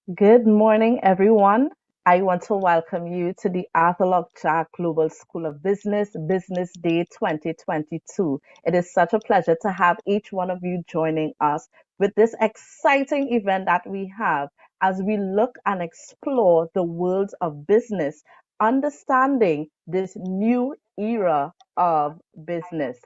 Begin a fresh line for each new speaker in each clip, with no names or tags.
Good morning, everyone. I want to welcome you to the Arthur Jack Global School of Business Business Day 2022. It is such a pleasure to have each one of you joining us with this exciting event that we have as we look and explore the worlds of business, understanding this new era of business.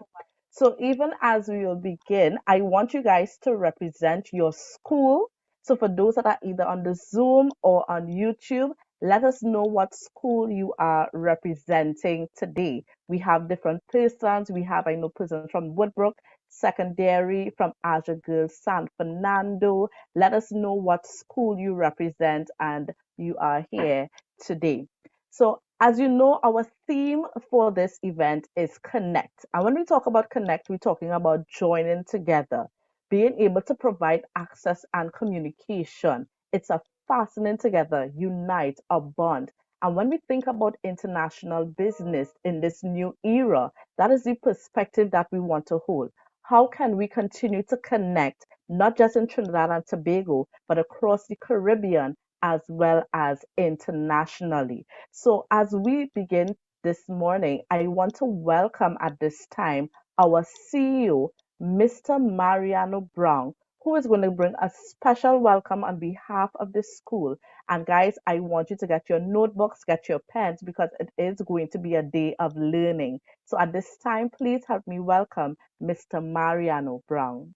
So, even as we will begin, I want you guys to represent your school. So for those that are either on the Zoom or on YouTube, let us know what school you are representing today. We have different persons. We have, I know, persons from Woodbrook Secondary, from Azure Girls San Fernando. Let us know what school you represent and you are here today. So as you know, our theme for this event is connect. And when we talk about connect, we're talking about joining together, being able to provide access and communication. It's a fastening together, unite, a bond. And when we think about international business in this new era, that is the perspective that we want to hold. How can we continue to connect, not just in Trinidad and Tobago, but across the Caribbean as well as internationally? So, as we begin this morning, I want to welcome at this time our CEO, Mr. Mariano Brown, who is going to bring a special welcome on behalf of the school. And guys, I want you to get your notebooks, get your pens, because it is going to be a day of learning. So at this time, please help me welcome Mr. Mariano Brown.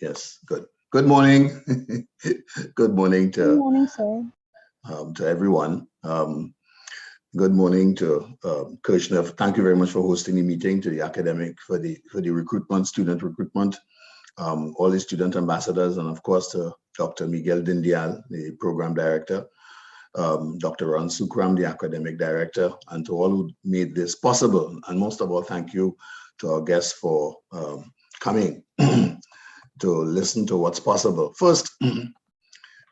Yes, good. Good morning. Good morning
Good morning, sir.
to everyone. Good morning to Kirshner. Thank you very much for hosting the meeting, to the academic for the recruitment, student recruitment, all the student ambassadors, and of course to Dr. Miguel Dindial, the program director, Dr. Ron Sukram, the academic director, and to all who made this possible. And most of all, thank you to our guests for coming to listen to what's possible. First, there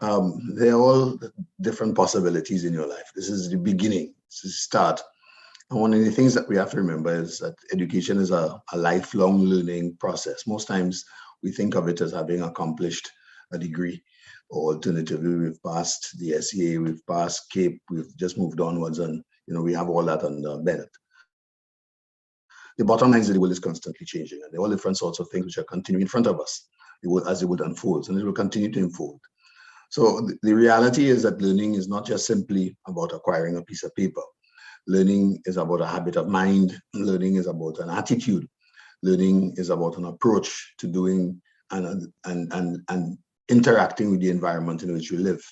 are all different possibilities in your life. This is the beginning, this is the start. And one of the things that we have to remember is that education is a lifelong learning process. Most times we think of it as having accomplished a degree, or alternatively, we've passed the SEA, we've passed CAPE, we've just moved onwards, and we have all that under our belt. The bottom line is that the world is constantly changing, and there are all different sorts of things which are continuing in front of us as the world unfolds, and it will continue to unfold. So the reality is that learning is not just simply about acquiring a piece of paper. Learning is about a habit of mind. Learning is about an attitude. Learning is about an approach to doing and interacting with the environment in which you live.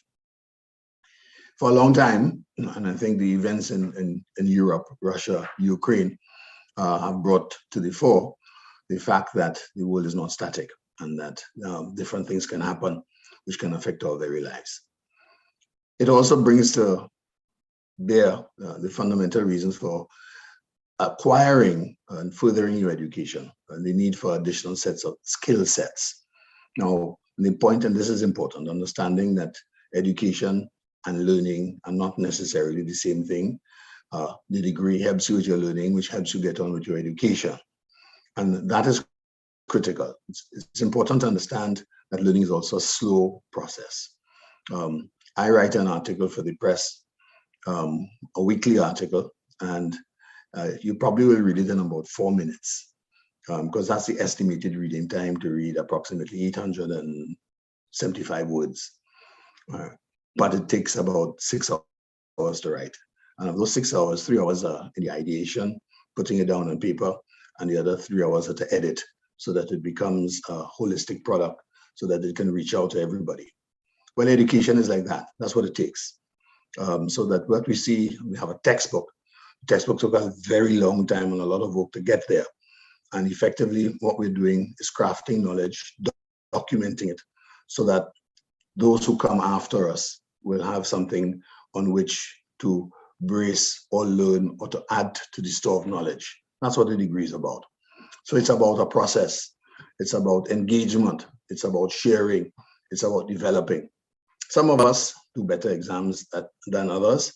For a long time, and I think the events in Europe, Russia, Ukraine have brought to the fore the fact that the world is not static, and that different things can happen which can affect our very lives. It also brings to bear the fundamental reasons for acquiring and furthering your education, and the need for additional sets of skill sets. Now, the point, and this is important, understanding that education and learning are not necessarily the same thing. The degree helps you with your learning, which helps you get on with your education. And that is critical. It's important to understand that learning is also a slow process. I write an article for the press, a weekly article, and you probably will read it in about 4 minutes, because that's the estimated reading time to read approximately 875 words. But it takes about 6 hours to write. And of those 6 hours, 3 hours are in the ideation, putting it down on paper, and the other 3 hours are to edit, so that it becomes a holistic product, so that it can reach out to everybody. Well, education is like that. That's what it takes. So that what we see, we have a textbook. The textbook took a very long time and a lot of work to get there. And effectively, what we're doing is crafting knowledge, documenting it, so that those who come after us will have something on which to brace or learn or to add to the store of knowledge. That's what the degree is about. So it's about a process. It's about engagement. It's about sharing. It's about developing. Some of us do better exams than others,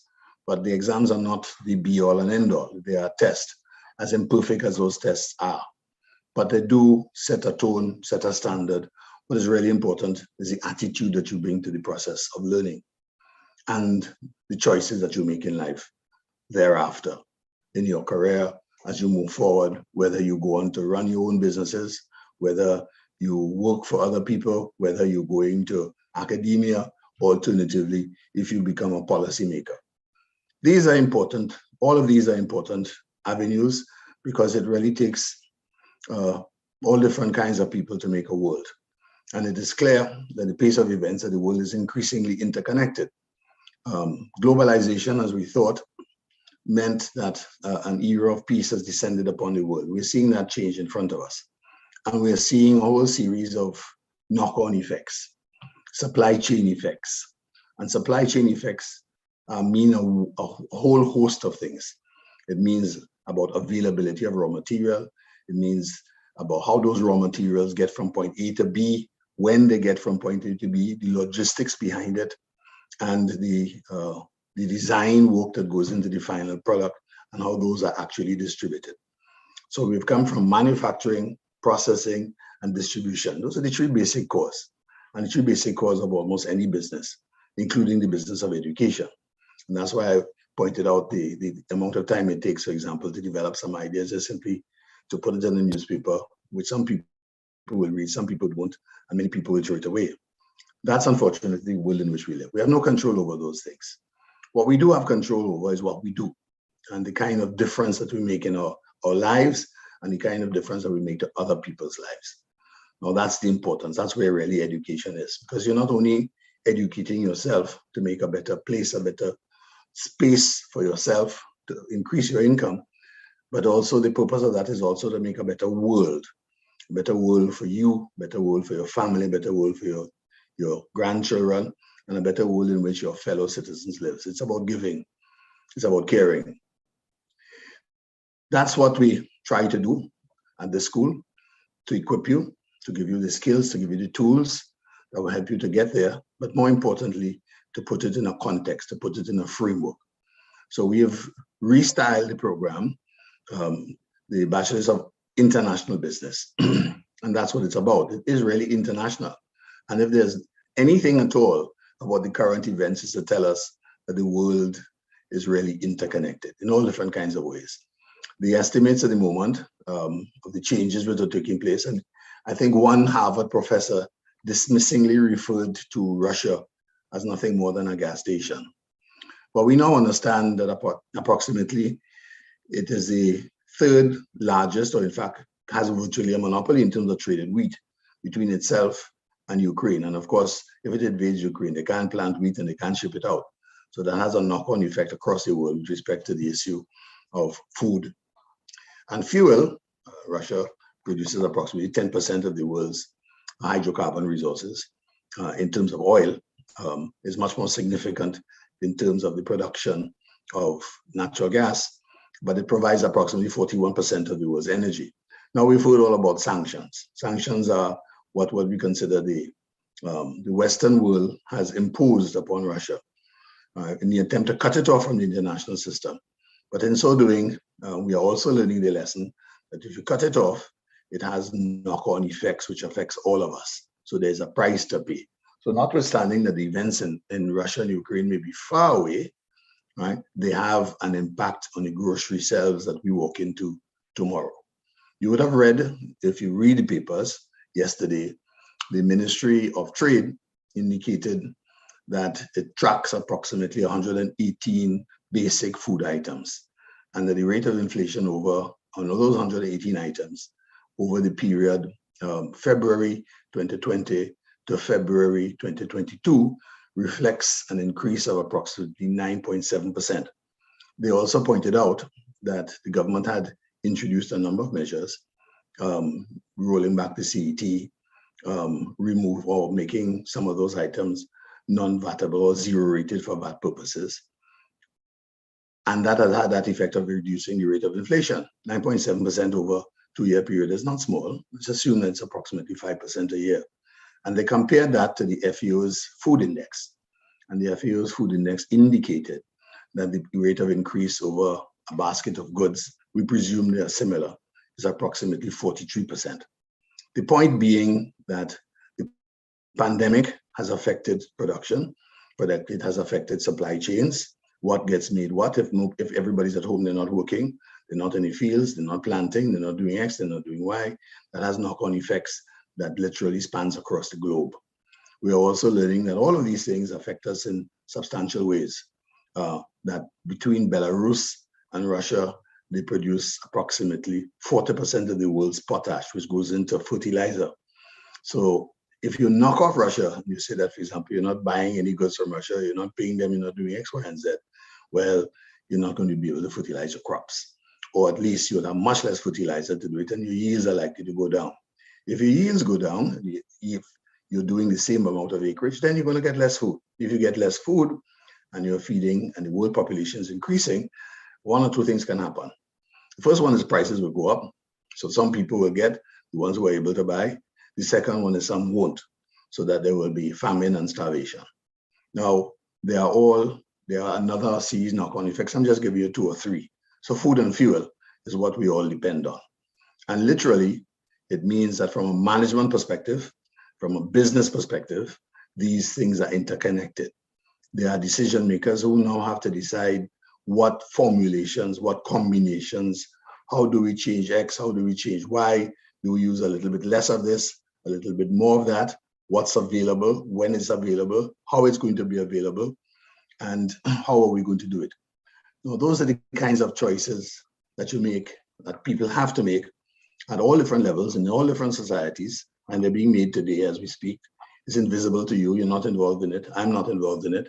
but the exams are not the be all and end all. They are tests, as imperfect as those tests are. but they do set a tone, set a standard. What is really important is the attitude that you bring to the process of learning and the choices that you make in life thereafter, in your career, as you move forward, whether you go on to run your own businesses, whether you work for other people, whether you're going to academia, alternatively, if you become a policymaker. These are important. All of these are important avenues because it really takes all different kinds of people to make a world. And it is clear that the pace of events of the world is increasingly interconnected. Globalization, as we thought, meant that an era of peace has descended upon the world. We're seeing that change in front of us. And we're seeing a whole series of knock-on effects, supply chain effects. And supply chain effects mean a whole host of things. It means about availability of raw material. It means about how those raw materials get from point A to B, when they get from point A to B, the logistics behind it, and the design work that goes into the final product and how those are actually distributed. So we've come from manufacturing, processing, and distribution. Those are the three basic cores, and the three basic cores of almost any business, including the business of education. And that's why I pointed out the amount of time it takes, for example, to develop some ideas, just simply to put it in a newspaper, which some people will read, some people won't, and many people will throw it away. That's unfortunately the world in which we live. We have no control over those things. What we do have control over is what we do and the kind of difference that we make in our lives and the kind of difference that we make to other people's lives. Now that's the importance. That's where really education is, because you're not only educating yourself to make a better place, a better space for yourself, to increase your income, but also the purpose of that is also to make a better world for you, better world for your family, better world for your grandchildren, and a better world in which your fellow citizens live. It's about giving. It's about caring. That's what we try to do at the school, to equip you, to give you the skills, to give you the tools that will help you to get there, but more importantly, to put it in a context, to put it in a framework. So we have restyled the program, the Bachelor's of International Business, and that's what it's about. It is really international. And if there's anything at all about the current events, is to tell us that the world is really interconnected in all different kinds of ways. The estimates at the moment of the changes that are taking place, and I think one Harvard professor dismissingly referred to Russia as nothing more than a gas station. But we now understand that approximately it is the third largest, or in fact has virtually a monopoly in terms of traded wheat between itself and Ukraine. And of course, if it invades Ukraine, they can't plant wheat and they can't ship it out. So that has a knock-on effect across the world with respect to the issue of food and fuel. Russia produces approximately 10% of the world's hydrocarbon resources. In terms of oil, is much more significant in terms of the production of natural gas, but it provides approximately 41% of the world's energy. Now we've heard all about sanctions. Sanctions are what we consider the Western world has imposed upon Russia in the attempt to cut it off from the international system. But in so doing, we are also learning the lesson that if you cut it off, it has knock-on effects, which affects all of us. So there's a price to pay. So notwithstanding that the events in Russia and Ukraine may be far away, right, they have an impact on the grocery shelves that we walk into tomorrow. You would have read, if you read the papers yesterday, the Ministry of Trade indicated that it tracks approximately 118 basic food items, and that the rate of inflation on those 118 items over the period February 2020 to February 2022 reflects an increase of approximately 9.7%. They also pointed out that the government had introduced a number of measures, rolling back the CET, remove or making some of those items non-vatable or zero-rated for VAT purposes. And that has had that effect of reducing the rate of inflation. 9.7% over a 2-year period is not small. Let's assume that it's approximately 5% a year. And they compared that to the FAO's food index. And the FAO's food index indicated that the rate of increase over a basket of goods, we presume they are similar, is approximately 43%. The point being that the pandemic has affected production, but it has affected supply chains. What gets made what? If everybody's at home, they're not working, they're not in the fields, they're not planting, they're not doing X, they're not doing Y. That has knock-on effects that literally spans across the globe. We are also learning that all of these things affect us in substantial ways. That between Belarus and Russia, they produce approximately 40% of the world's potash, which goes into fertilizer. So if you knock off Russia, and you say that, for example, you're not buying any goods from Russia, you're not paying them, you're not doing X, Y, and Z, well, you're not going to be able to fertilize your crops. Or at least you'll have much less fertilizer to do it, and your yields are likely to go down. If your yields go down, if you're doing the same amount of acreage, then you're going to get less food. If you get less food and you're feeding and the world population is increasing, one or two things can happen. The first one is prices will go up. So some people will get, the ones who are able to buy. The second one is some won't, so that there will be famine and starvation. Now, there are another series knock-on effects. I'm just giving you two or three. So food and fuel is what we all depend on. And literally, it means that from a management perspective, from a business perspective, these things are interconnected. There are decision makers who now have to decide what formulations, what combinations, how do we change X, how do we change Y, do we use a little bit less of this, a little bit more of that, what's available, when it's available, how it's going to be available, and how are we going to do it. Now, those are the kinds of choices that you make, that people have to make at all different levels in all different societies, and they're being made today as we speak. It's invisible to you, you're not involved in it, I'm not involved in it,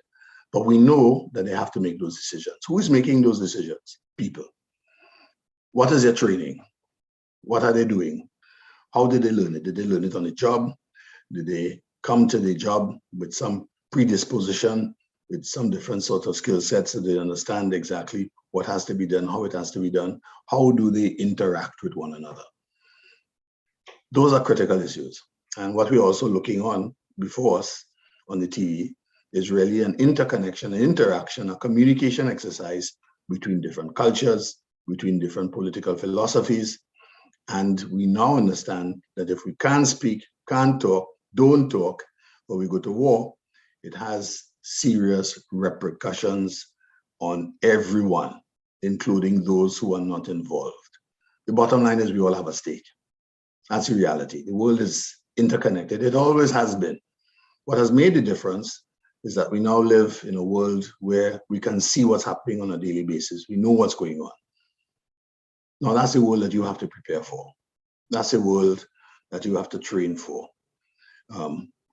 but we know that they have to make those decisions. Who is making those decisions? People. What is their training? What are they doing? How did they learn it? Did they learn it on the job? Did they come to the job with some predisposition, with some different sort of skill sets, so they understand exactly what has to be done, how it has to be done? How do they interact with one another? Those are critical issues. And what we're also looking on before us on the TV is really an interconnection, an interaction, a communication exercise between different cultures, between different political philosophies. And we now understand that if we can't speak, can't talk, don't talk, or we go to war, it has serious repercussions on everyone, including those who are not involved. The bottom line is we all have a stake. That's the reality. The world is interconnected. It always has been. What has made the difference is that we now live in a world where we can see what's happening on a daily basis. We know what's going on. Now, that's the world that you have to prepare for. That's the world that you have to train for.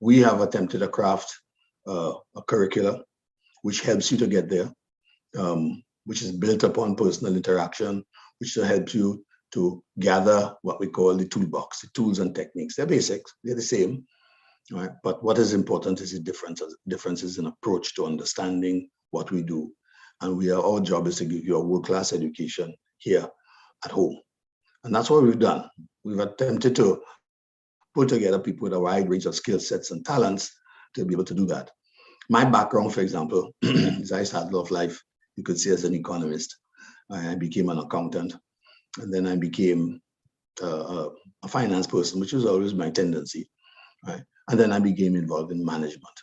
We have attempted to craft a curricula which helps you to get there, which is built upon personal interaction, which helps you to gather what we call the toolbox, the tools and techniques. They're basics, they're the same, right? But what is important is the differences in approach to understanding what we do. And our job is to give you a world-class education here at home. And that's what we've done. We've attempted to put together people with a wide range of skill sets and talents to be able to do that. My background, for example, is I started off life, you could say, as an economist. I became an accountant, and then I became a finance person, which was always my tendency, right? And then I became involved in management.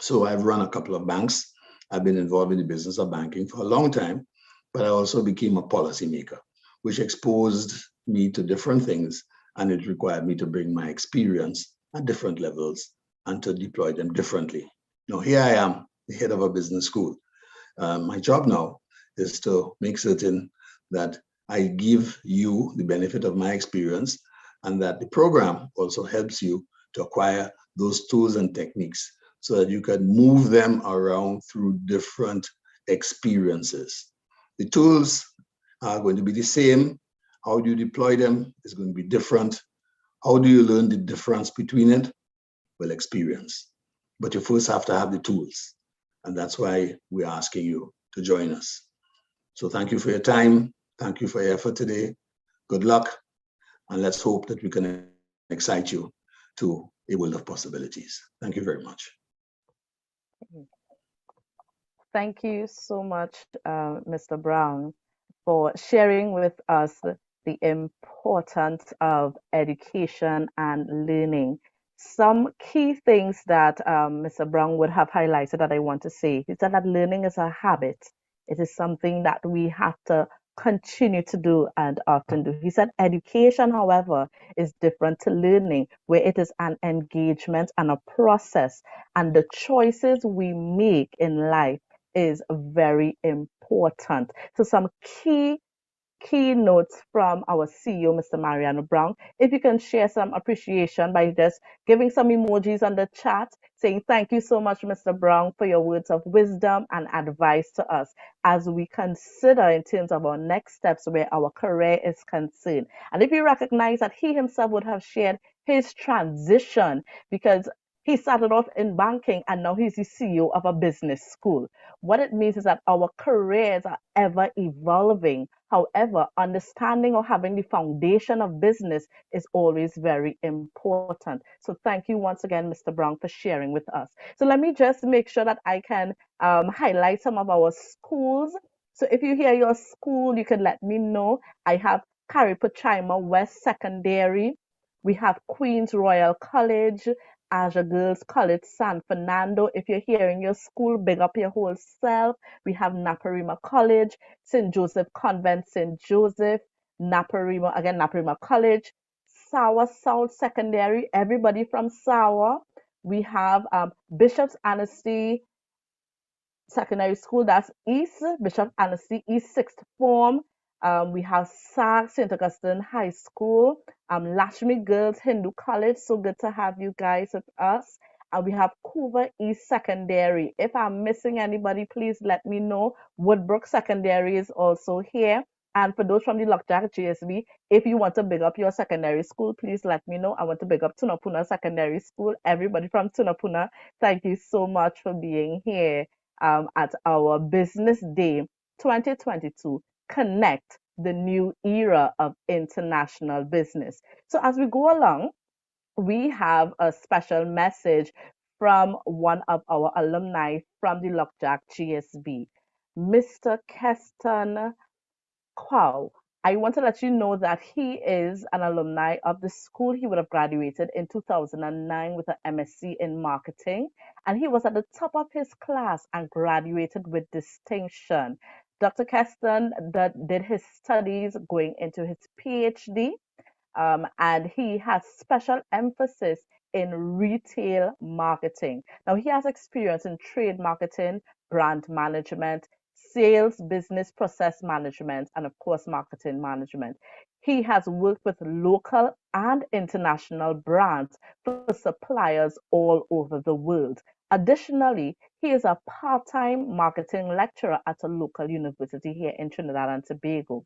So I've run a couple of banks. I've been involved in the business of banking for a long time, but I also became a policymaker, which exposed me to different things, and it required me to bring my experience at different levels and to deploy them differently. Now, here I am, the head of a business school. My job now is to make certain that I give you the benefit of my experience, and that the program also helps you to acquire those tools and techniques so that you can move them around through different experiences. The tools are going to be the same. How do you deploy them is going to be different. How do you learn the difference between it? Well, experience. But you first have to have the tools. And that's why we're asking you to join us. So thank you for your time. Thank you for your effort today. Good luck. And let's hope that we can excite you to a world of possibilities. Thank you very much.
Thank you so much, Mr. Brown, for sharing with us the importance of education and learning. Some key things that Mr. Brown would have highlighted that I want to say. He said that learning is a habit. It is something that we have to continue to do and often do. He said education, however, is different to learning, where it is an engagement and a process, and the choices we make in life is very important. So some keynotes from our CEO, Mr. Mariano Brown. If you can share some appreciation by just giving some emojis on the chat, saying thank you so much, Mr. Brown, for your words of wisdom and advice to us as we consider in terms of our next steps where our career is concerned. And if you recognize that he himself would have shared his transition because he started off in banking and now he's the CEO of a business school. What it means is that our careers are ever evolving. However, understanding or having the foundation of business is always very important. So thank you once again, Mr. Brown, for sharing with us. So let me just make sure that I can highlight some of our schools. So if you hear your school, you can let me know. I have Carripachaima West Secondary. We have Queens Royal College, Azure Girls College, San Fernando. If you're here in your school, big up your whole self. We have Naparima College, St. Joseph Convent, St. Joseph, Naparima, again, Naparima College, Sawa South Secondary, everybody from Sawa. We have Bishop's Annecy Secondary School, that's East, Bishop Annecy East Sixth Form. We have SAG, St. Augustine High School, Lashmi Girls Hindu College. So good to have you guys with us. And we have Couva East Secondary. If I'm missing anybody, please let me know. Woodbrook Secondary is also here. And for those from the Lockjack GSB, if you want to big up your secondary school, please let me know. I want to big up Tunapuna Secondary School. Everybody from Tunapuna, thank you so much for being here at our Business Day 2022. Connect the new era of international business. So as we go along, we have a special message from one of our alumni from the Lockjack GSB, Mr. Keston Quao. I want to let you know that he is an alumni of the school. He would have graduated in 2009 with an MSc in marketing, and he was at the top of his class and graduated with distinction. Dr. Keston did his studies going into his PhD, and he has special emphasis in retail marketing. Now, he has experience in trade marketing, brand management, sales, business process management, and of course, marketing management. He has worked with local and international brands for suppliers all over the world. Additionally, he is a part-time marketing lecturer at a local university here in Trinidad and Tobago.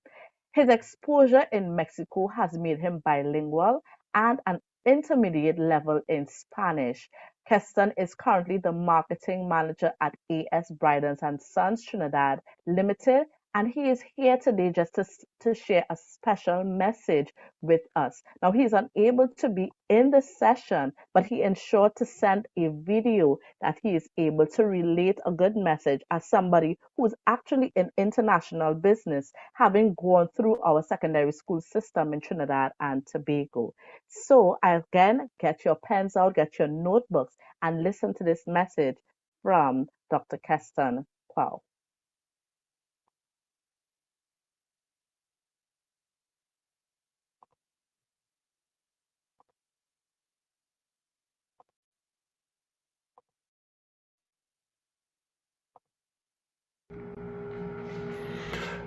His exposure in Mexico has made him bilingual and an intermediate level in Spanish. Keston is currently the marketing manager at AS Bridens and Sons Trinidad Limited, and he is here today just to share a special message with us. Now, he is unable to be in the session, but he ensured to send a video that he is able to relate a good message as somebody who's actually in international business, having gone through our secondary school system in Trinidad and Tobago. So again, get your pens out, get your notebooks, and listen to this message from Dr. Keston Quao.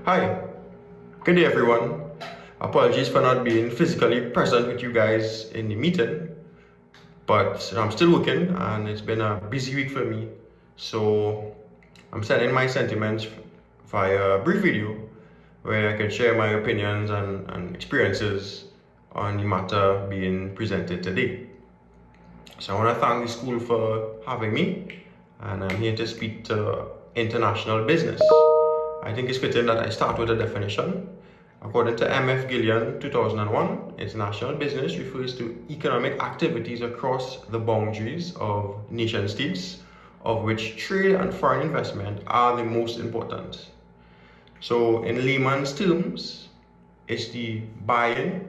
Hi, good day everyone. Apologies for not being physically present with you guys in the meeting, but I'm still working and it's been a busy week for me. So I'm sending my sentiments via a brief video where I can share my opinions and experiences on the matter being presented today. So I want to thank the school for having me, and I'm here to speak to international business. I think it's fitting that I start with a definition. According to M.F. Gillian, 2001, international business refers to economic activities across the boundaries of nation states, of which trade and foreign investment are the most important. So in layman's terms, it's the buying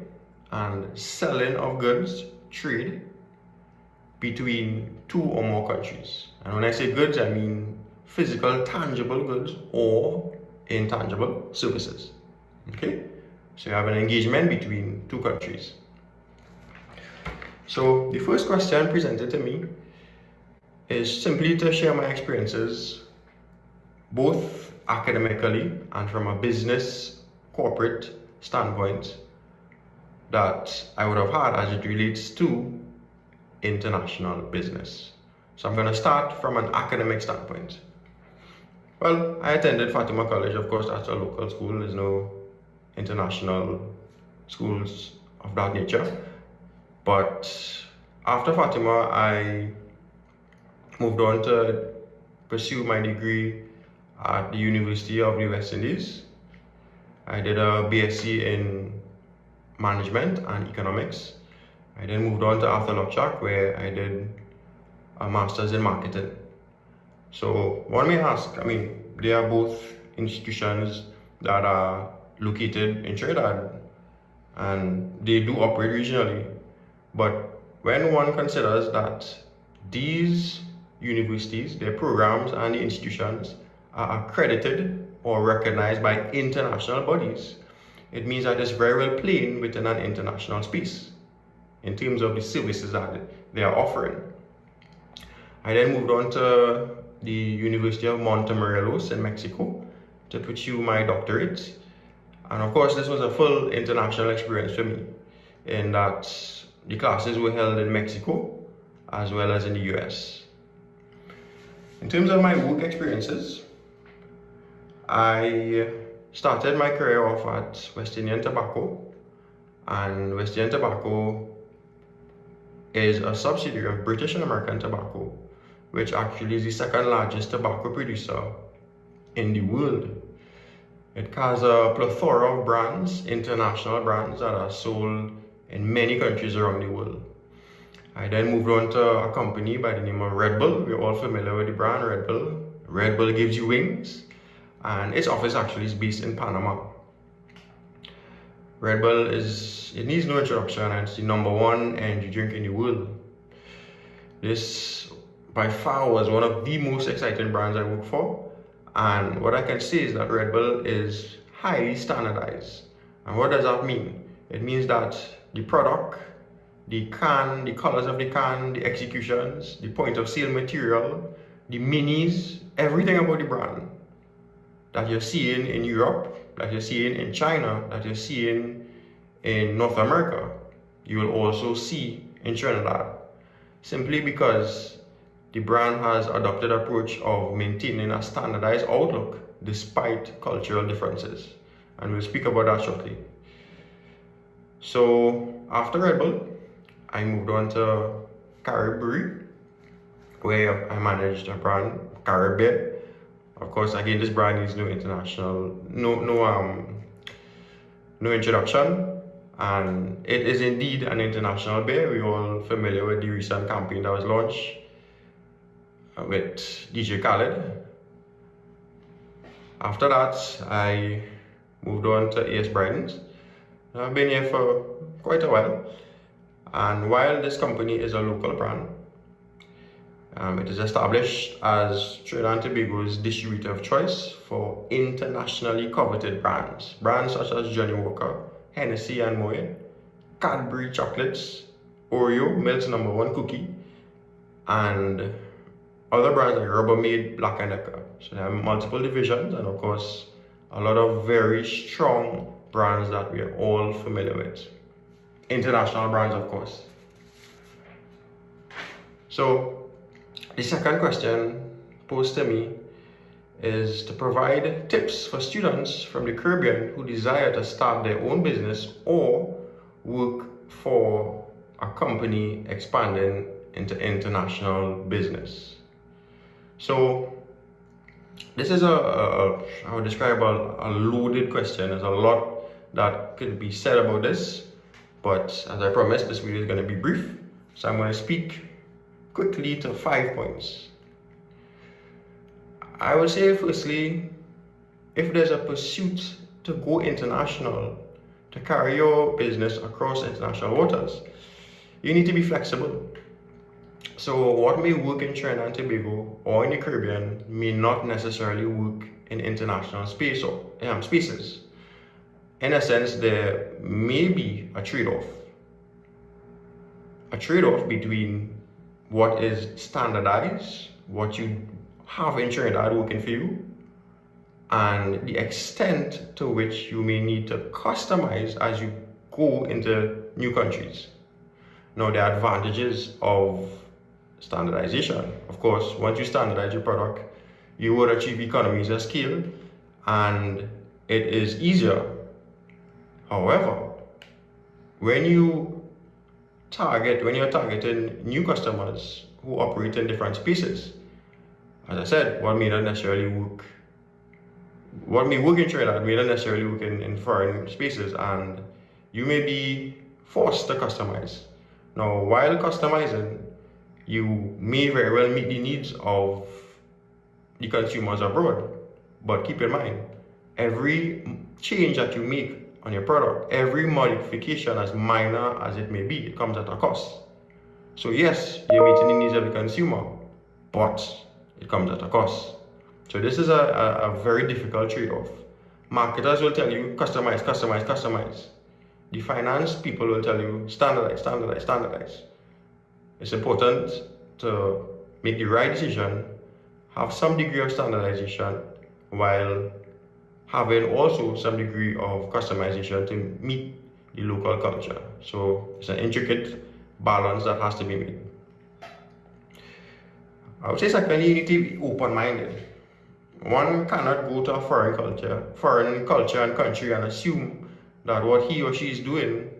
and selling of goods, trade, between two or more countries. And when I say goods, I mean physical, tangible goods or intangible services. Okay? So you have an engagement between two countries. So the first question presented to me is simply to share my experiences, both academically and from a business corporate standpoint, that I would have had as it relates to international business. So I'm going to start from an academic standpoint. Well, I attended Fatima College. Of course, that's a local school. There's no international schools of that nature. But after Fatima, I moved on to pursue my degree at the University of the West Indies. I did a BSc in management and economics. I then moved on to Arthur Lockjack, where I did a master's in marketing. So one may ask, I mean, they are both institutions that are located in Trinidad and they do operate regionally. But when one considers that these universities, their programs and the institutions are accredited or recognized by international bodies, it means that it's very well playing within an international space in terms of the services that they are offering. I then moved on to the University of Montemorelos in Mexico to pursue my doctorate. And of course, this was a full international experience for me, in that the classes were held in Mexico as well as in the US. In terms of my work experiences, I started my career off at West Indian Tobacco, and West Indian Tobacco is a subsidiary of British and American Tobacco, which actually is the second largest tobacco producer in the world. It has a plethora of brands, international brands that are sold in many countries around the world. I then moved on to a company by the name of Red Bull. We're all familiar with the brand Red Bull. Red Bull gives you wings, and its office actually is based in Panama. Red Bull it needs no introduction, and it's the #1 energy drink in the world. This by far was one of the most exciting brands I work for, and what I can say is that Red Bull is highly standardized. And what does that mean? It means that the product, the can, the colors of the can, the executions, the point of sale material, the minis, everything about the brand that you're seeing in Europe, that you're seeing in China, that you're seeing in North America, you will also see in Trinidad, simply because the brand has adopted an approach of maintaining a standardized outlook despite cultural differences. And we'll speak about that shortly. So after Red Bull, I moved on to Caribbean, where I managed a brand, Caribbean. Of course, again, this brand needs no introduction, and it is indeed an international beer. We're all familiar with the recent campaign that was launched with DJ Khaled. After that, I moved on to AS Bryden's. I've been here for quite a while, and while this company is a local brand, it is established as Trinidad and Tobago's distributor of choice for internationally coveted brands. Brands such as Johnny Walker, Hennessy and Moet, Cadbury chocolates, Oreo, Milk's #1 cookie, and other brands like Rubbermaid, Black & Decker. So there are multiple divisions, and of course, a lot of very strong brands that we are all familiar with. International brands, of course. So the second question posed to me is to provide tips for students from the Caribbean who desire to start their own business or work for a company expanding into international business. So this is I would describe a loaded question. There's a lot that could be said about this, but as I promised, this video is going to be brief. So I'm going to speak quickly to 5 points. I would say, firstly, if there's a pursuit to go international, to carry your business across international waters. You need to be flexible. So what may work in Trinidad and Tobago or in the Caribbean may not necessarily work in international spaces. In a sense, there may be a trade-off between what is standardized, what you have in Trinidad working for you, and the extent to which you may need to customize as you go into new countries. Now, the advantages of standardization, of course, once you standardize your product, you would achieve economies of scale and it is easier. However, when you're targeting new customers who operate in different spaces, as I said, what may work in Trinidad may not necessarily work in foreign spaces, and you may be forced to customize. Now, while customizing, you may very well meet the needs of the consumers abroad, but keep in mind, every change that you make on your product, every modification, as minor as it may be, it comes at a cost. So yes, you're meeting the needs of the consumer, but it comes at a cost. So this is a very difficult trade-off. Marketers will tell you customize, customize, customize. The finance people will tell you standardize, standardize, standardize. It's important to make the right decision, have some degree of standardization, while having also some degree of customization to meet the local culture. So it's an intricate balance that has to be made. I would say secondly, you need to be open-minded. One cannot go to a foreign culture and country and assume that what he or she is doing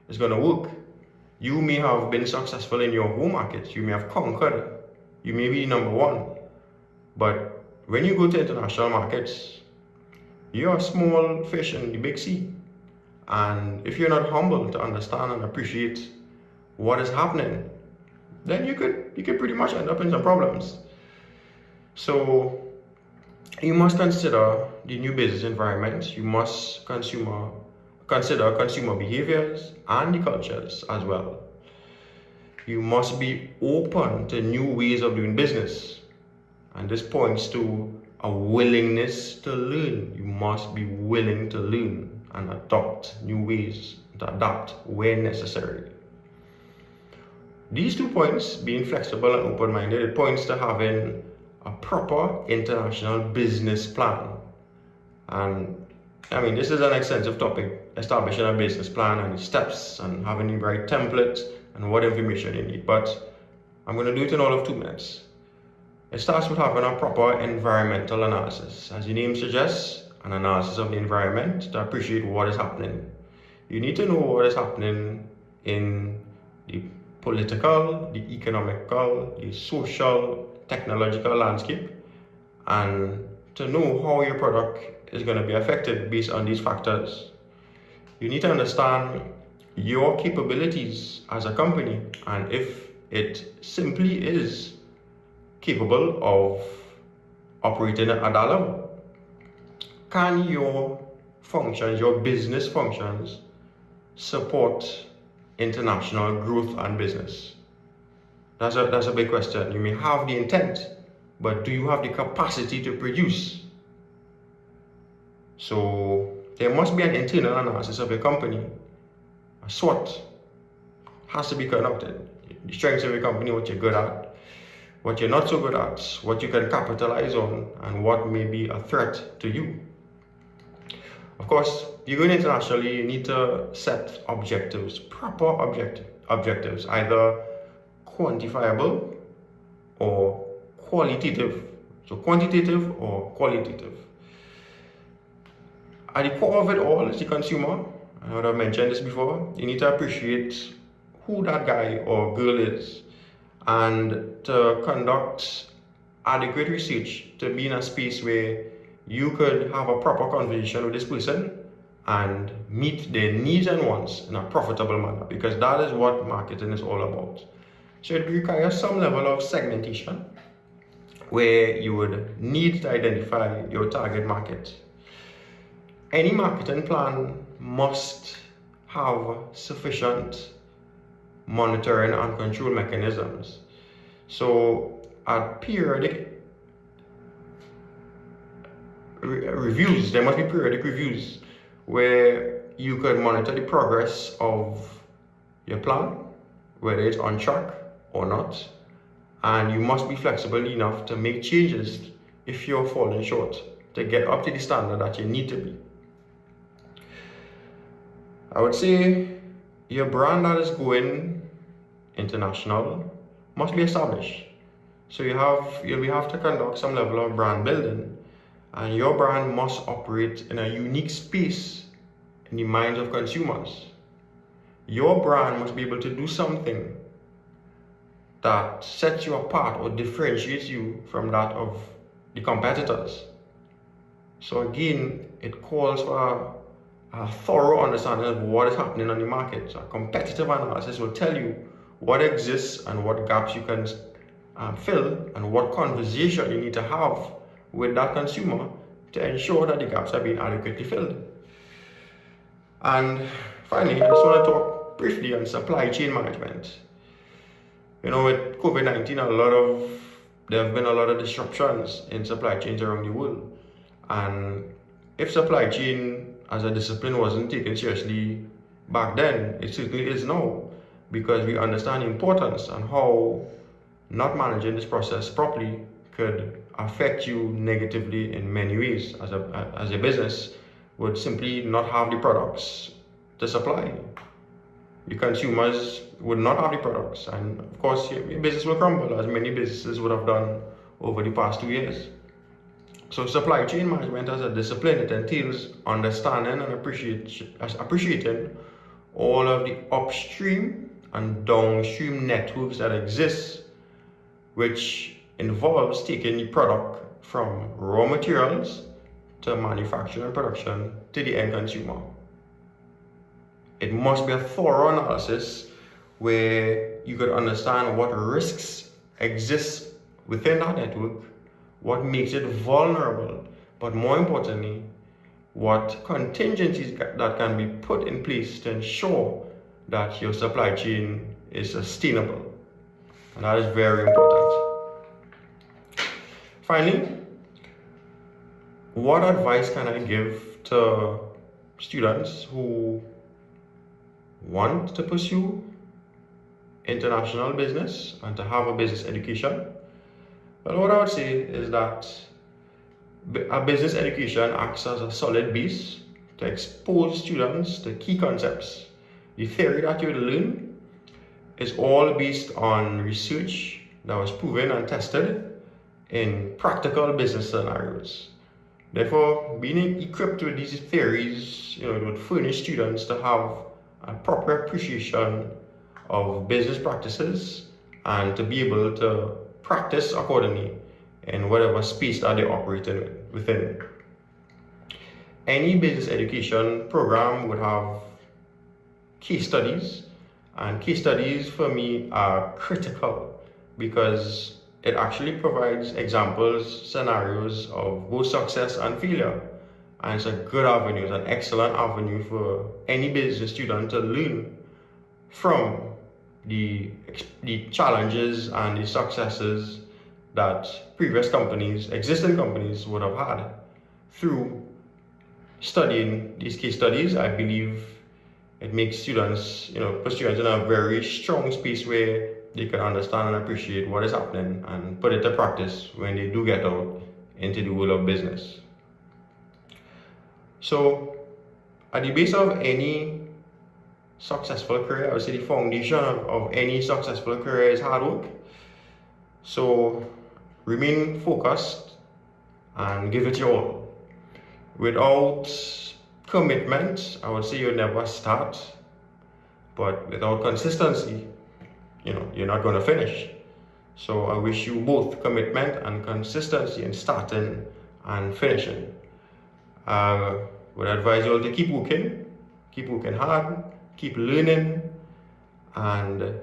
is going to work. You may have been successful in your home market, you may have conquered, you may be number one, but when you go to international markets, you're a small fish in the big sea. And if you're not humble to understand and appreciate what is happening, then you could pretty much end up in some problems. So you must consider the new business environment. You must consider consumer behaviors and the cultures as well. You must be open to new ways of doing business. And this points to a willingness to learn. You must be willing to learn and adopt new ways, to adapt where necessary. These 2 points, being flexible and open-minded, it points to having a proper international business plan. And I mean, this is an extensive topic, establishing a business plan and the steps and having the right template and what information you need. But I'm going to do it in all of 2 minutes. It starts with having a proper environmental analysis. As the name suggests, an analysis of the environment to appreciate what is happening. You need to know what is happening in the political, the economical, the social, technological landscape, and to know how your product is going to be affected based on these factors. You need to understand your capabilities as a company, and if it simply is capable of operating at that level. Can your functions, your business functions, support international growth and business? That's a big question. You may have the intent, but do you have the capacity to produce? So there must be an internal analysis of your company. A SWOT has to be conducted. The strengths of your company, what you're good at, what you're not so good at, what you can capitalize on, and what may be a threat to you. Of course, you're going internationally, you need to set objectives, proper objectives, either quantifiable or qualitative. So quantitative or qualitative. At the core of it all is the consumer. I would have mentioned this before. You need to appreciate who that guy or girl is, and to conduct adequate research, to be in a space where you could have a proper conversation with this person and meet their needs and wants in a profitable manner, because that is what marketing is all about. So it requires some level of segmentation where you would need to identify your target market. Any marketing plan must have sufficient monitoring and control mechanisms. So at periodic reviews, there must be periodic reviews where you could monitor the progress of your plan, whether it's on track or not, and you must be flexible enough to make changes if you're falling short to get up to the standard that you need to be. I would say your brand that is going international must be established. So you'll have to conduct some level of brand building, and your brand must operate in a unique space in the minds of consumers. Your brand must be able to do something that sets you apart or differentiates you from that of the competitors. So again, it calls for a thorough understanding of what is happening on the market. So a competitive analysis will tell you what exists and what gaps you can fill, and what conversation you need to have with that consumer to ensure that the gaps are being adequately filled. And finally, I just want to talk briefly on supply chain management. With COVID-19, there have been a lot of disruptions in supply chains around the world. And if supply chain as a discipline wasn't taken seriously back then, it certainly is now, because we understand the importance and how not managing this process properly could affect you negatively in many ways, as a business would simply not have the products to supply. The consumers would not have the products, and of course your business will crumble, as many businesses would have done over the past 2 years. So supply chain management as a discipline, it entails understanding and appreciating all of the upstream and downstream networks that exist, which involves taking the product from raw materials to manufacturing and production to the end consumer. It must be a thorough analysis where you could understand what risks exist within that network, what makes it vulnerable, but more importantly, what contingencies that can be put in place to ensure that your supply chain is sustainable. And that is very important. Finally, what advice can I give to students who want to pursue international business and to have a business education? Well, what I would say is that a business education acts as a solid base to expose students to key concepts. The theory that you learn is all based on research that was proven and tested in practical business scenarios. Therefore, being equipped with these theories, it would furnish students to have a proper appreciation of business practices and to be able to practice accordingly in whatever space that they operate within. Any business education program would have case studies, and case studies for me are critical because it actually provides examples, scenarios of both success and failure. And it's a good avenue, it's an excellent avenue for any business student to learn from the challenges and the successes that previous existing companies would have had. Through studying these case studies, I believe it makes students, put students in a very strong space where they can understand and appreciate what is happening and put it to practice when they do get out into the world of business. So, at the base of any successful career, I would say the foundation of any successful career is hard work. So, remain focused and give it your all. Without commitment, I would say you'll never start, but without consistency, you're not going to finish. So I wish you both commitment and consistency in starting and finishing. I would advise you all to keep working hard, keep learning, and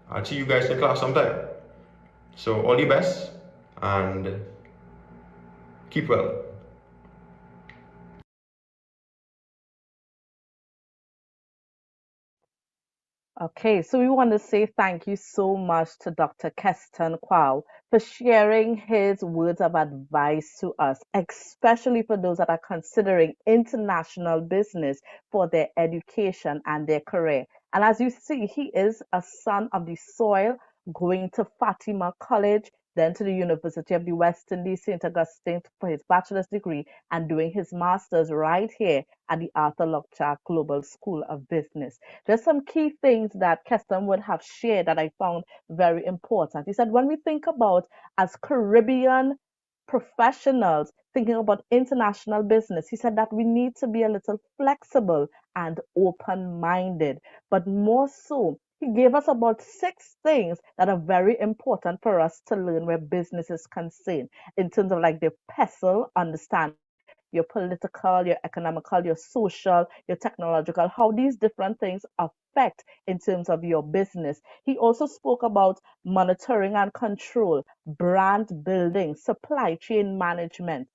I'll see you guys in class sometime. So all the best and keep well.
Okay, so we want to say thank you so much to Dr. Keston Kwao for sharing his words of advice to us, especially for those that are considering international business for their education and their career. And as you see, he is a son of the soil, going to Fatima College, then to the University of the West Indies, St. Augustine for his bachelor's degree, and doing his master's right here at the Arthur Lockjack Global School of Business. There's some key things that Keston would have shared that I found very important. He said, when we think about as Caribbean professionals thinking about international business, he said that we need to be a little flexible and open minded. But more so, he gave us about 6 things that are very important for us to learn where business is concerned in terms of like the pestle understanding your political, your economical, your social, your technological, how these different things affect in terms of your business. He also spoke about monitoring and control, brand building, supply chain management.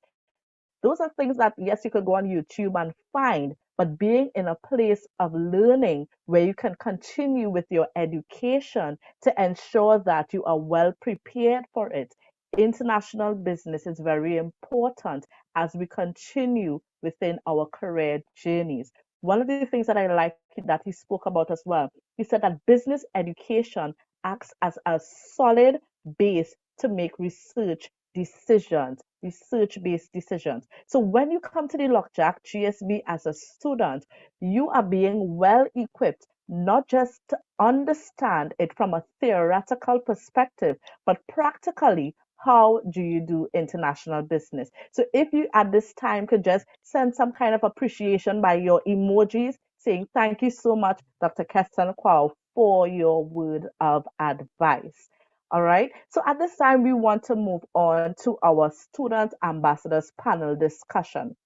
Those are things that, yes, you could go on YouTube and find, but being in a place of learning where you can continue with your education to ensure that you are well prepared for it. International business is very important as we continue within our career journeys. One of the things that I like that he spoke about as well, he said that business education acts as a solid base to make research-based decisions. So when you come to the Lockjack GSB as a student, you are being well equipped not just to understand it from a theoretical perspective, but practically how do you do international business. So if you at this time could just send some kind of appreciation by your emojis saying thank you so much, Dr. Keston Kwao, for your word of advice. All right. So at this time, we want to move on to our student ambassadors panel discussion.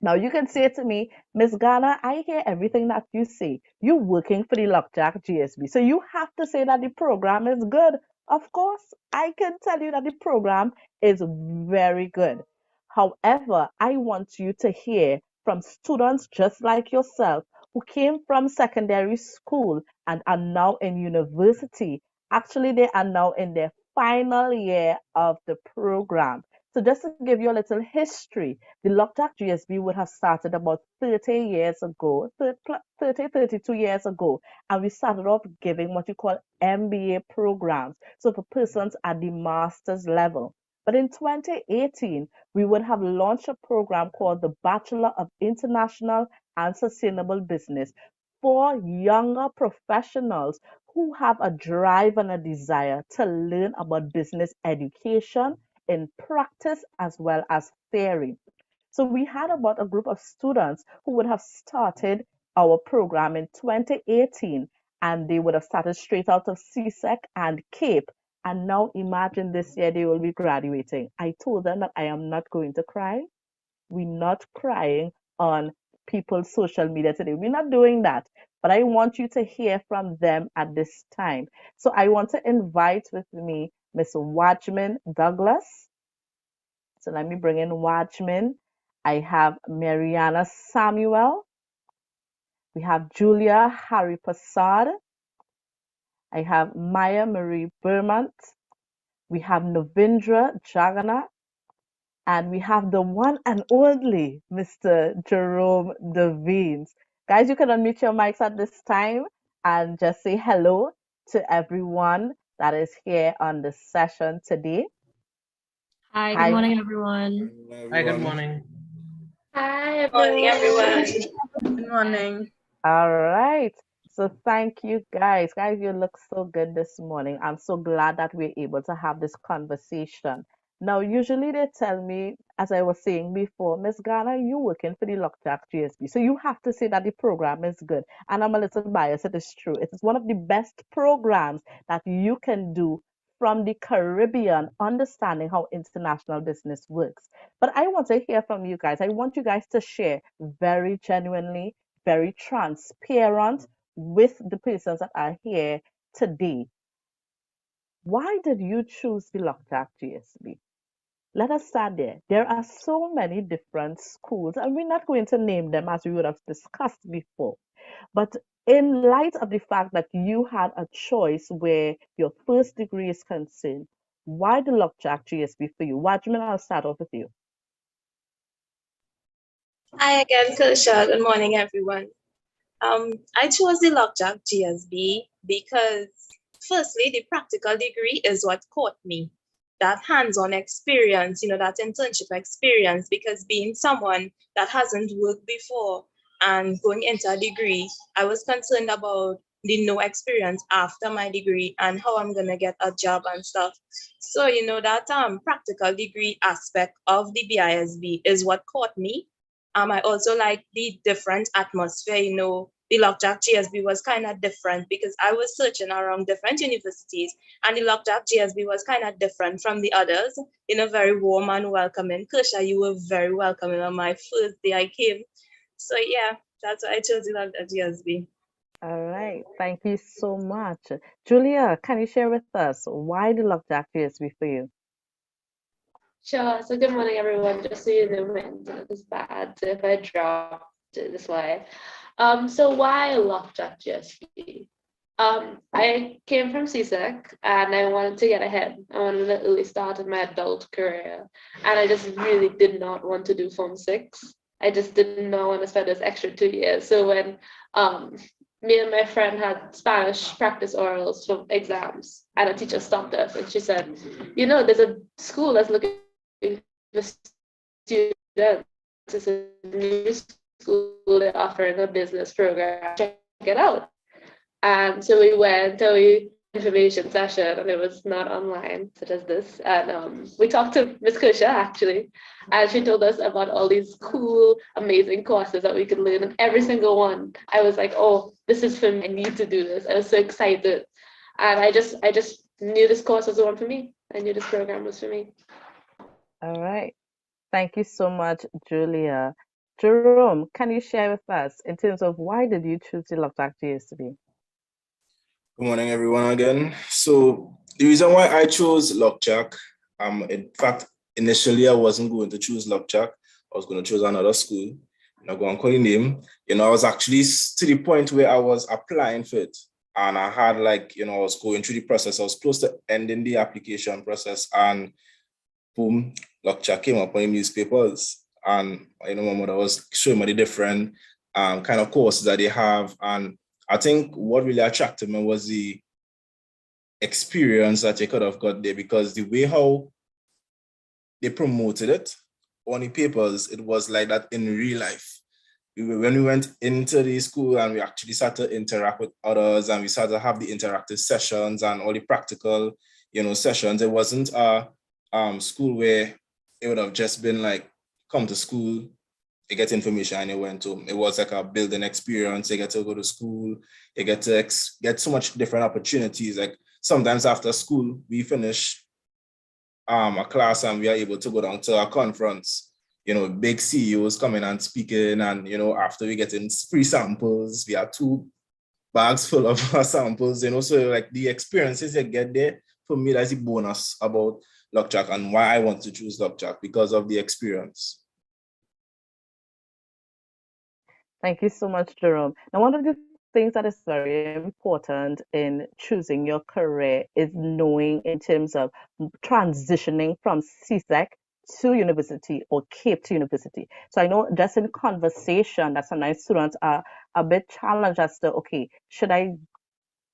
Now you can say to me, Miss Ghana, I hear everything that you say. You're working for the Lockjack GSB. So you have to say that the program is good. Of course, I can tell you that the program is very good. However, I want you to hear from students just like yourself who came from secondary school and are now in university. Actually, they are now in their final year of the program. So just to give you a little history, the Lockjack GSB would have started about 30 years ago, 30, 32 years ago, and we started off giving what you call MBA programs, so for persons at the master's level. But in 2018, we would have launched a program called the Bachelor of International and Sustainable Business for younger professionals who have a drive and a desire to learn about business education in practice as well as theory. So we had about a group of students who would have started our program in 2018 and they would have started straight out of CSEC and CAPE. And now imagine this year they will be graduating. I told them that I am not going to cry. We're not crying on people's social media today. We're not doing that. But I want you to hear from them at this time. So I want to invite with me Miss Wajman Douglas. So let me bring in Wajman. I have Mariana Samuel. We have Julia Harry Prasad. I have Maya Marie Bermont. We have Novindra Jagannath. And we have the one and only Mr. Jerome Devines. Guys, you can unmute your mics at this time and just say hello to everyone that is here on the session today.
Hi, good
Hi.
morning, everyone.
Hi, good morning.
Hi, everyone.
Good morning.
All right. So thank you guys. Guys, you look so good this morning. I'm so glad that we're able to have this conversation. Now, usually they tell me, as I was saying before, Miss Ghana, you working for the Lockjack GSB. So you have to say that the program is good. And I'm a little biased, it is true. It is one of the best programs that you can do from the Caribbean, understanding how international business works. But I want to hear from you guys. I want you guys to share very genuinely, very transparent with the persons that are here today. Why did you choose the Lockjack GSB? Let us start there. There are so many different schools, and we're not going to name them as we would have discussed before. But in light of the fact that you had a choice where your first degree is concerned, why the Lockjack GSB for you? Wajman, I'll start off with you.
Hi again, Kusha. Good morning, everyone. I chose the Lockjack GSB because, firstly, the practical degree is what caught me. That hands-on experience, that internship experience, because being someone that hasn't worked before and going into a degree, I was concerned about the no experience after my degree and how I'm gonna get a job and stuff. So, that practical degree aspect of the BISB is what caught me. I also like the different atmosphere, the Lockjack GSB was kind of different because I was searching around different universities, and the Lockjack GSB was kind of different from the others, very warm and welcoming. Kusha, you were very welcoming on my first day I came. So yeah, that's why I chose the Lockjack GSB.
All right, thank you so much. Julia, can you share with us why the Lockjack GSB for you?
Sure. So good morning, everyone. Just so you know, my internet is bad. So if I drop, this why. So why Lockjack GSB? I came from CSEC and I wanted to get ahead. I wanted to early start in my adult career, and I just really did not want to do Form 6. I just did not want to spend this extra 2 years. So when me and my friend had Spanish practice orals for exams, and a teacher stopped us and she said, there's a school that's looking for students. It's a new school, they're offering a business program. Check it out. And so we went to an information session, and it was not online, such as this. And we talked to Miss Kusha, actually, and she told us about all these cool, amazing courses that we could learn. And every single one, I was like, oh, this is for me. I need to do this. I was so excited. And I just knew this course was the one for me. I knew this program was for me.
All right. Thank you so much, Julia. Jerome, can you share with us in terms of why did you choose the Lockjack GSB?
Good morning, everyone, again. So the reason why I chose Lockjack, in fact, initially I wasn't going to choose Lockjack. I was going to choose another school. I'm not going to call the name. I was actually to the point where I was applying for it. And I had I was going through the process. I was close to ending the application process, and boom, Lockjack came up on the newspapers. And my mother was showing me the different kind of courses that they have. And I think what really attracted me was the experience that you could have got there, because the way how they promoted it on the papers, it was like that in real life. When we went into the school and we actually started to interact with others, and we started to have the interactive sessions and all the practical, sessions, it wasn't a school where it would have just been like, come to school, you get information and you went home. It was like a building experience. You get to go to school. You get to get so much different opportunities. Like sometimes after school, we finish a class and we are able to go down to a conference. Big CEOs coming and speaking, and after we get in free samples, we have 2 bags full of samples. So like the experiences you get there, for me, that's the bonus about Lockjack and why I want to choose Lockjack, because of the experience.
Thank you so much, Jerome. Now, one of the things that is very important in choosing your career is knowing in terms of transitioning from CSEC to university or Cape to university. So I know just in conversation that sometimes students are a bit challenged as to, okay, should I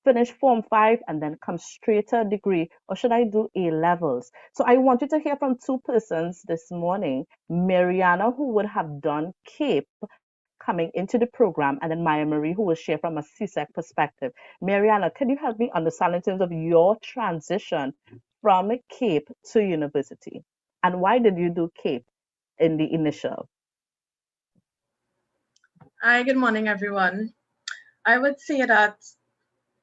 finish Form 5 and then come straight to a degree, or should I do A levels? So I want you to hear from 2 persons this morning, Mariana, who would have done Cape coming into the program, and then Maya Marie, who will share from a CSEC perspective. Mariana, can you help me understand in terms of your transition from Cape to university? And why did you do Cape in the initial?
Hi, good morning, everyone. I would say that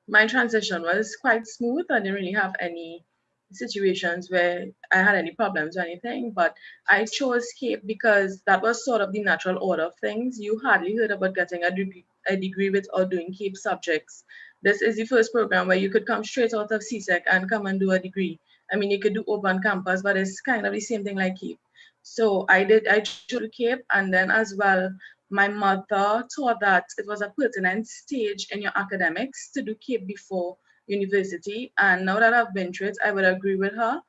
my transition was quite smooth. I didn't really have any situations where I had any problems or anything, but I chose Cape because that was sort of the natural order of things. You hardly heard about getting a degree with or doing Cape subjects. This is the first program where you could come straight out of CSEC and come and do a degree. I mean, you could do open campus, but it's kind of the same thing like Cape. So I chose Cape, and then as well, my mother thought that it was a pertinent stage in your academics to do CAPE before university. And now that I've been through it, I would agree with her.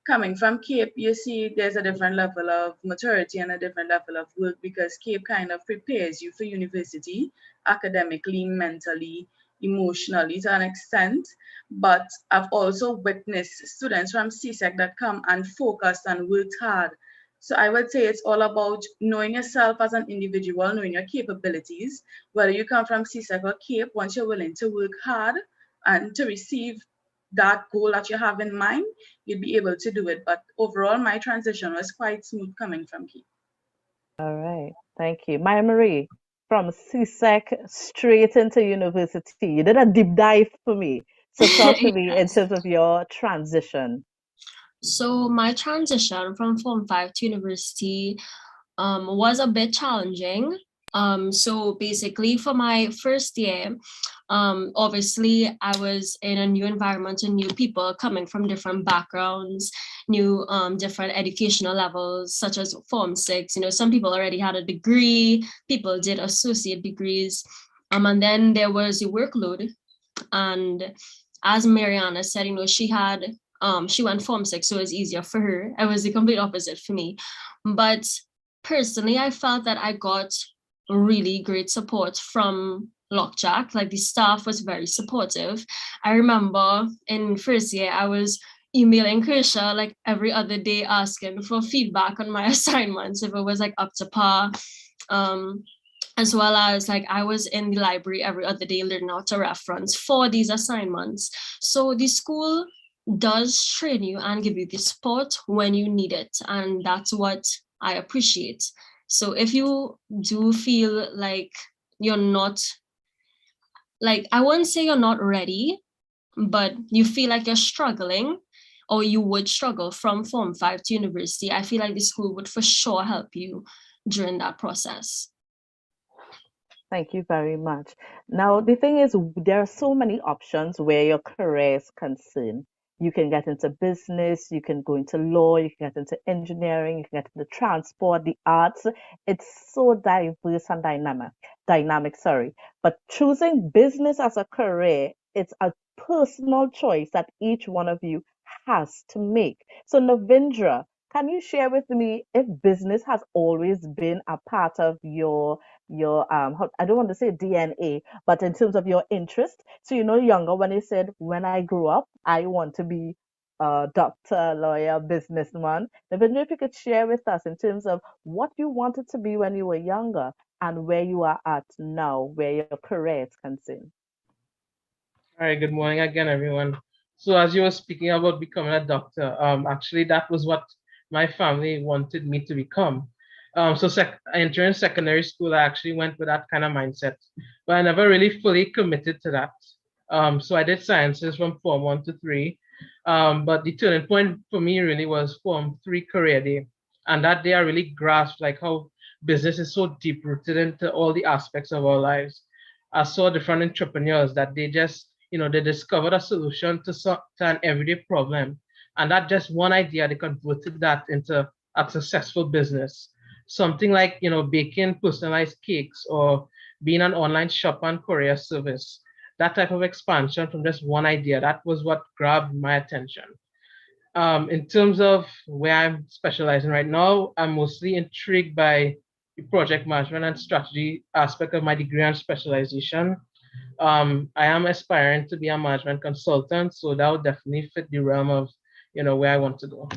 Coming from CAPE, you see there's a different level of maturity and a different level of work, because CAPE kind of prepares you for university academically, mentally, emotionally to an extent. But I've also witnessed students from CSEC that come and focused and worked hard. So I would say it's all about knowing yourself as an individual, knowing your capabilities, whether you come from CSEC or CAPE. Once you're willing to work hard and to receive that goal that you have in mind, you'd be able to do it. But overall, my transition was quite smooth coming from CAPE.
All right. Thank you. Maya Marie, from CSEC straight into university. You did a deep dive for me. So talk to me in
Yes.
terms of your transition.
So my transition from Form 5 to university was a bit challenging. So basically for my first year, obviously I was in a new environment and new people coming from different backgrounds, new different educational levels, such as Form 6. Some people already had a degree, people did associate degrees. And then there was the workload. And as Mariana said, she went Form 6, so it was easier for her. It was the complete opposite for me. But personally, I felt that I got really great support from Lockjack. Like, the staff was very supportive. I remember in first year, I was emailing Kersha like every other day asking for feedback on my assignments, if it was like up to par. As well as like I was in the library every other day learning how to reference for these assignments. So the school does train you and give you the support when you need it. And that's what I appreciate. So if you do feel like you're not, like, I wouldn't say you're not ready, but you feel like you're struggling, or you would struggle from Form 5 to university, I feel like the school would for sure help you during that process.
Thank you very much. Now, the thing is, there are so many options where your career is concerned. You can get into business, you can go into law, you can get into engineering, you can get into transport, the arts. It's so diverse and dynamic, sorry. But choosing business as a career, it's a personal choice that each one of you has to make. So, Navindra, can you share with me if business has always been a part of your I don't want to say DNA, but in terms of your interest. So younger when you said, when I grew up, I want to be a doctor, lawyer, businessman. I wonder if you could share with us in terms of what you wanted to be when you were younger and where you are at now, where your career is concerned.
All right, good morning again, everyone. So as you were speaking about becoming a doctor, actually that was what my family wanted me to become. So entering secondary school, I actually went with that kind of mindset, but I never really fully committed to that. So I did sciences from Form 1 to 3, but the turning point for me really was Form 3 career day. And that day I really grasped like how business is so deep rooted into all the aspects of our lives. I saw different entrepreneurs that they just, they discovered a solution to an everyday problem. And that just one idea, they converted that into a successful business. Something like, baking personalized cakes or being an online shop and courier service. That type of expansion from just one idea, that was what grabbed my attention. In terms of where I'm specializing right now, I'm mostly intrigued by the project management and strategy aspect of my degree and specialization. I am aspiring to be a management consultant, so that would definitely fit the realm of, where I want to go.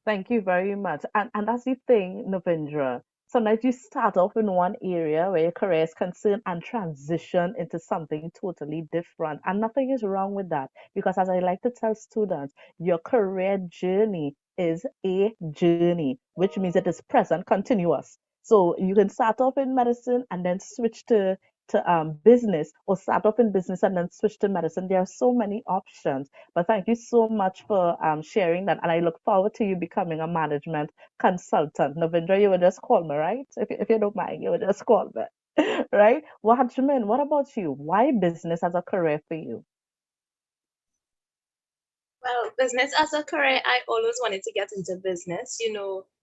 Thank you very much. And that's the thing, Navindra. Sometimes you start off in one area where your career is concerned and transition into something totally different. And nothing is wrong with that. Because as I like to tell students, your career journey is a journey, which means it is present, continuous. So you can start off in medicine and then switch to business, or start off in business and then switch to medicine. There are so many options. But thank you so much for sharing that. And I look forward to you becoming a management consultant. Navindra, you would just call me, right? If you don't mind, you would just call me, right? Wahajman, what about you? Why business as a career for you?
Well, business as a career, I always wanted to get into business.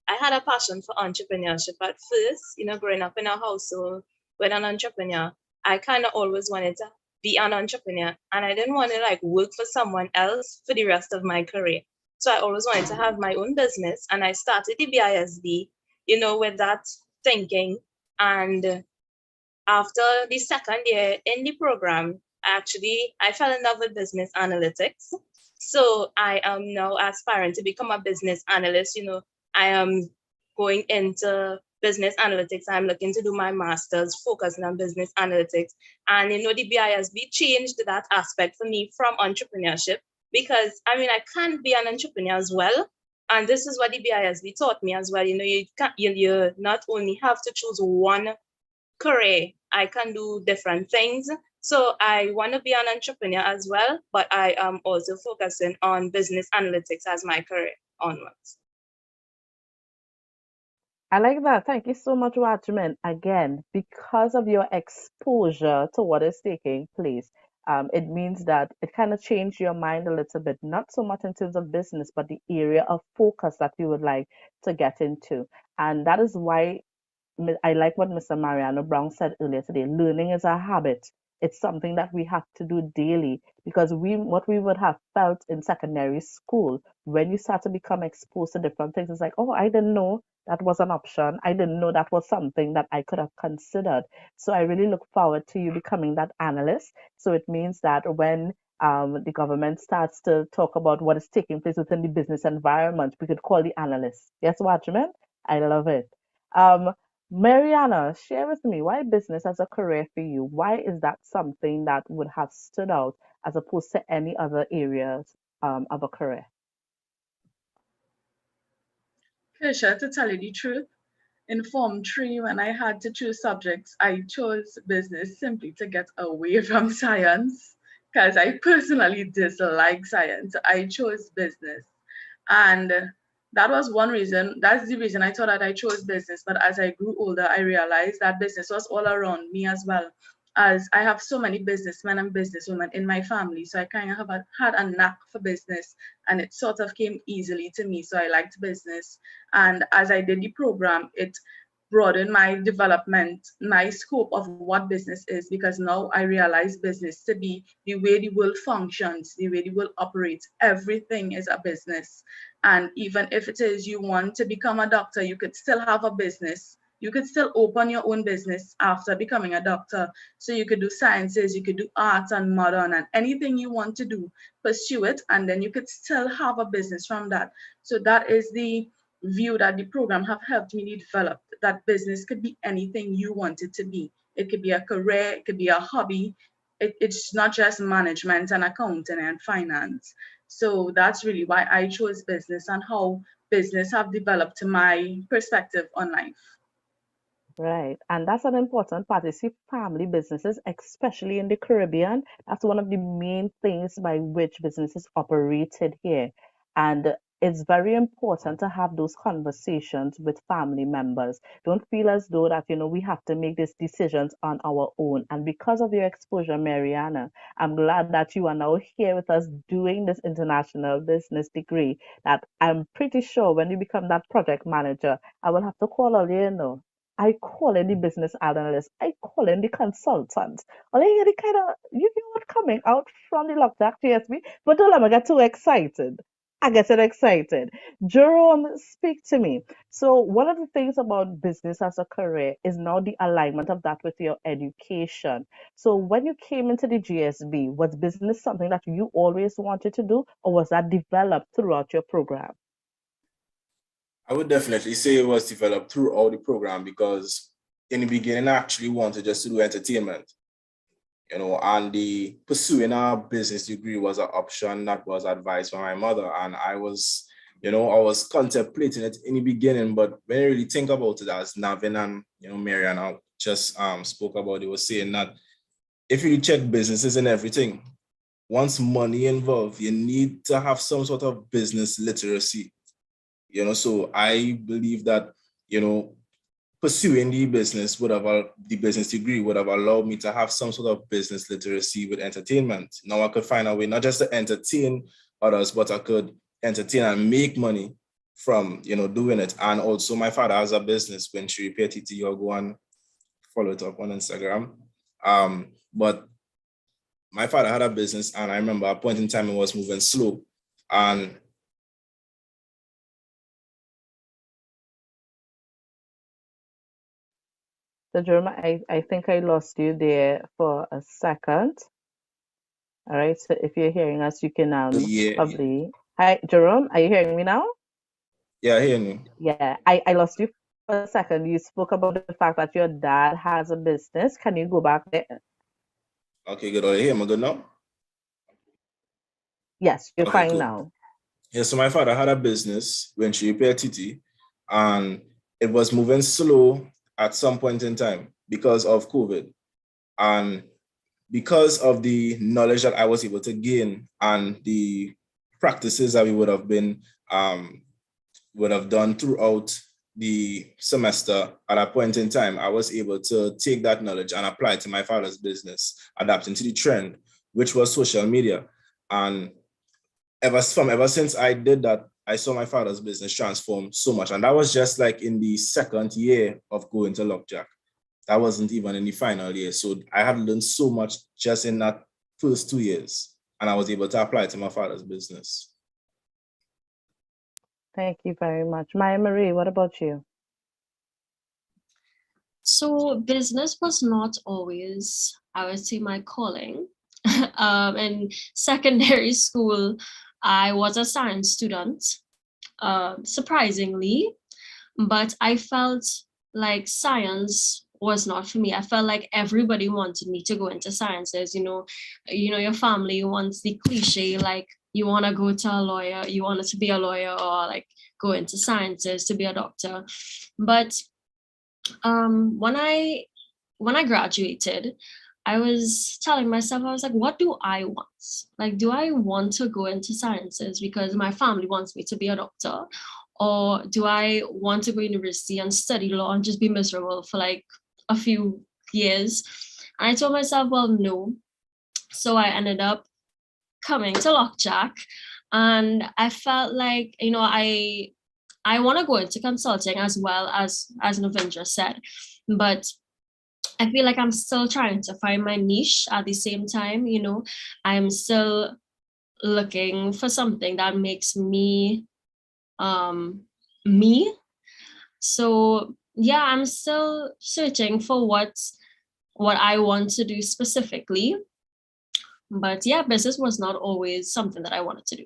I had a passion for entrepreneurship at first, growing up in a household with an entrepreneur. I kind of always wanted to be an entrepreneur, and I didn't want to like work for someone else for the rest of my career. So I always wanted to have my own business, and I started the BISB, with that thinking. And after the second year in the program, I fell in love with business analytics. So I am now aspiring to become a business analyst. I am going into business analytics. I'm looking to do my master's focusing on business analytics. And, the BISB changed that aspect for me from entrepreneurship because, I can't be an entrepreneur as well. And this is what the BISB taught me as well. You not only have to choose one career, I can do different things. So I want to be an entrepreneur as well, but I am also focusing on business analytics as my career onwards.
I like that. Thank you so much, Watchman. Again, because of your exposure to what is taking place, it means that it kind of changed your mind a little bit, not so much in terms of business, but the area of focus that you would like to get into. And that is why I like what Mr. Mariano Brown said earlier today. Learning is a habit. It's something that we have to do daily because what we would have felt in secondary school when you start to become exposed to different things, it's like, oh, I didn't know that was an option. I didn't know that was something that I could have considered. So I really look forward to you becoming that analyst. So it means that when the government starts to talk about what is taking place within the business environment, we could call the analyst. Yes, Watchman? I love it. Um, Mariana, share with me why business as a career for you? Why is that something that would have stood out as opposed to any other areas of a career?
Keisha, to tell you the truth, in Form 3, when I had to choose subjects, I chose business simply to get away from science because I personally dislike science. I chose business. And that was one reason. That's the reason I thought that I chose business. But as I grew older, I realized that business was all around me as well. As I have so many businessmen and businesswomen in my family. So I kind of had a knack for business and it sort of came easily to me. So I liked business. And as I did the program, it broaden my development, my scope of what business is, because now I realize business to be the way the world functions, the way the world operates. Everything is a business. And even if it is you want to become a doctor, you could still have a business. You could still open your own business after becoming a doctor. So you could do sciences, you could do arts and modern and anything you want to do, pursue it, and then you could still have a business from that. So that is the view that the program have helped me develop, that business could be anything you want it to be. It could be a career, it could be a hobby. It's not just management and accounting and finance. So that's really why I chose business and how business have developed my perspective on life.
Right. And that's an important part. You see, family businesses, especially in the Caribbean, that's one of the main things by which businesses operated here. And it's very important to have those conversations with family members. Don't feel as though that, we have to make these decisions on our own. And because of your exposure, Mariana, I'm glad that you are now here with us doing this international business degree that I'm pretty sure when you become that project manager, I will have to call all you. I call in the business analyst. I call in the consultant. Or you the kind of what coming out from the lockjack GSB, but don't let me get too excited. I get excited. Jerome, speak to me. So one of the things about business as a career is now the alignment of that with your education. So when you came into the GSB, was business something that you always wanted to do, or was that developed throughout your program?
I would definitely say it was developed throughout the program because in the beginning, I actually wanted just to do entertainment, and the pursuing a business degree was an option that was advised by my mother. And I was contemplating it in the beginning, but when I really think about it, as Navin and, Mariana just spoke about, it was saying that if you check businesses and everything, once money involved, you need to have some sort of business literacy. So I believe that, pursuing the business degree would have allowed me to have some sort of business literacy with entertainment. Now I could find a way not just to entertain others, but I could entertain and make money from doing it. And also my father has a business, when she repair TT, you'll go and follow it up on Instagram. But my father had a business, and I remember at a point in time it was moving slow. And
So Jerome, I think I lost you there for a second. All right, so if you're hearing us, you can
yeah,
probably. Hi, Jerome, are you hearing me now?
yeah, I hear you.
Yeah, I lost you for a second. You spoke about the fact that your dad has a business. Can you go back there?
Okay, good. Are you here? Am I good now?
Yes, you're
Okay,
fine
cool.
now.
Yeah, so my father had a business when she repaired TT, and it was moving slow at some point in time because of COVID. And because of the knowledge that I was able to gain and the practices that we would have done throughout the semester, at a point in time, I was able to take that knowledge and apply it to my father's business, adapting to the trend, which was social media. And ever since I did that, I saw my father's business transform so much. And that was just like in the second year of going to Lockjack. That wasn't even in the final year. So I had learned so much just in that first 2 years. And I was able to apply it to my father's business.
Thank you very much. Maya Marie, what about you?
So business was not always, I would say, my calling. In secondary school, I was a science student, surprisingly, but I felt like science was not for me. I felt like everybody wanted me to go into sciences. Your family wants the cliche, like you want to go to a lawyer, you want to be a lawyer, or like go into sciences to be a doctor. But when I graduated, I was telling myself, I was like, what do I want? Like, do I want to go into sciences because my family wants me to be a doctor? Or do I want to go to university and study law and just be miserable for like a few years? And I told myself, well, no. So I ended up coming to Lockjack, and I felt like, I want to go into consulting as well, as Navindra said, but I feel like I'm still trying to find my niche at the same time. I'm still looking for something that makes me me. So yeah, I'm still searching for what I want to do specifically. But yeah, business was not always something that I wanted to do.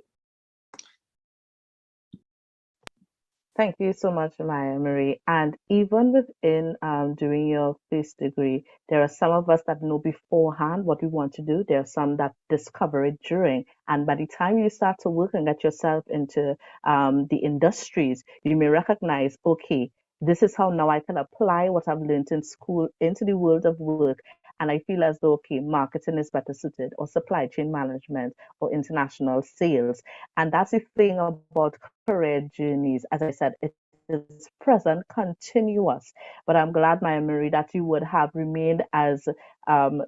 Thank you so much, Maya Marie. And even within doing your first degree, there are some of us that know beforehand what we want to do. There are some that discover it during. And by the time you start to work and get yourself into the industries, you may recognize, okay, this is how now I can apply what I've learned in school into the world of work. And I feel as though, okay, marketing is better suited, or supply chain management, or international sales. And that's the thing about career journeys. As I said, it is present, continuous. But I'm glad, Maya Marie, that you would have remained, as um,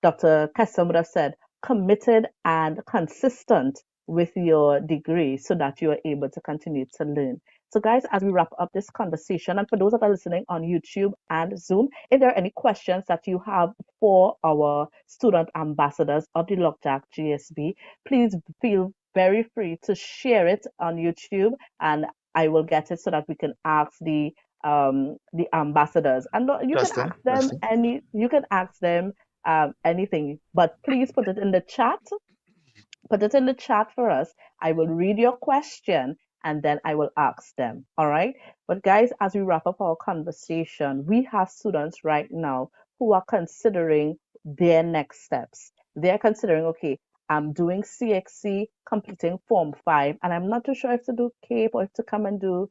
Dr. Keston would have said, committed and consistent with your degree so that you are able to continue to learn. So, guys, as we wrap up this conversation, and for those that are listening on YouTube and Zoom, if there are any questions that you have for our student ambassadors of the Lockjack GSB, please feel very free to share it on YouTube, and I will get it so that we can ask the ambassadors, and you can
Justin,
ask them anything, but please put it in the chat. Put it in the chat for us. I will read your question and then I will ask them. All right. But guys, as we wrap up our conversation, we have students right now who are considering their next steps. They're considering, okay, I'm doing CXC, completing Form 5, and I'm not too sure if to do CAPE or if to come and do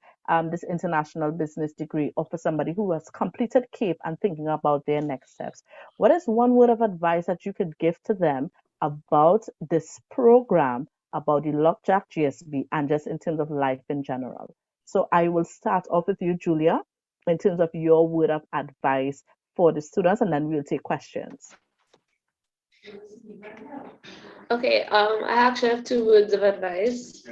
this international business degree, or for somebody who has completed CAPE and thinking about their next steps. What is one word of advice that you could give to them about this program, about the Lockjack GSB, and just in terms of life in general? So I will start off with you, Julia, in terms of your word of advice for the students, and then we'll take questions.
Okay, I actually have two words of advice.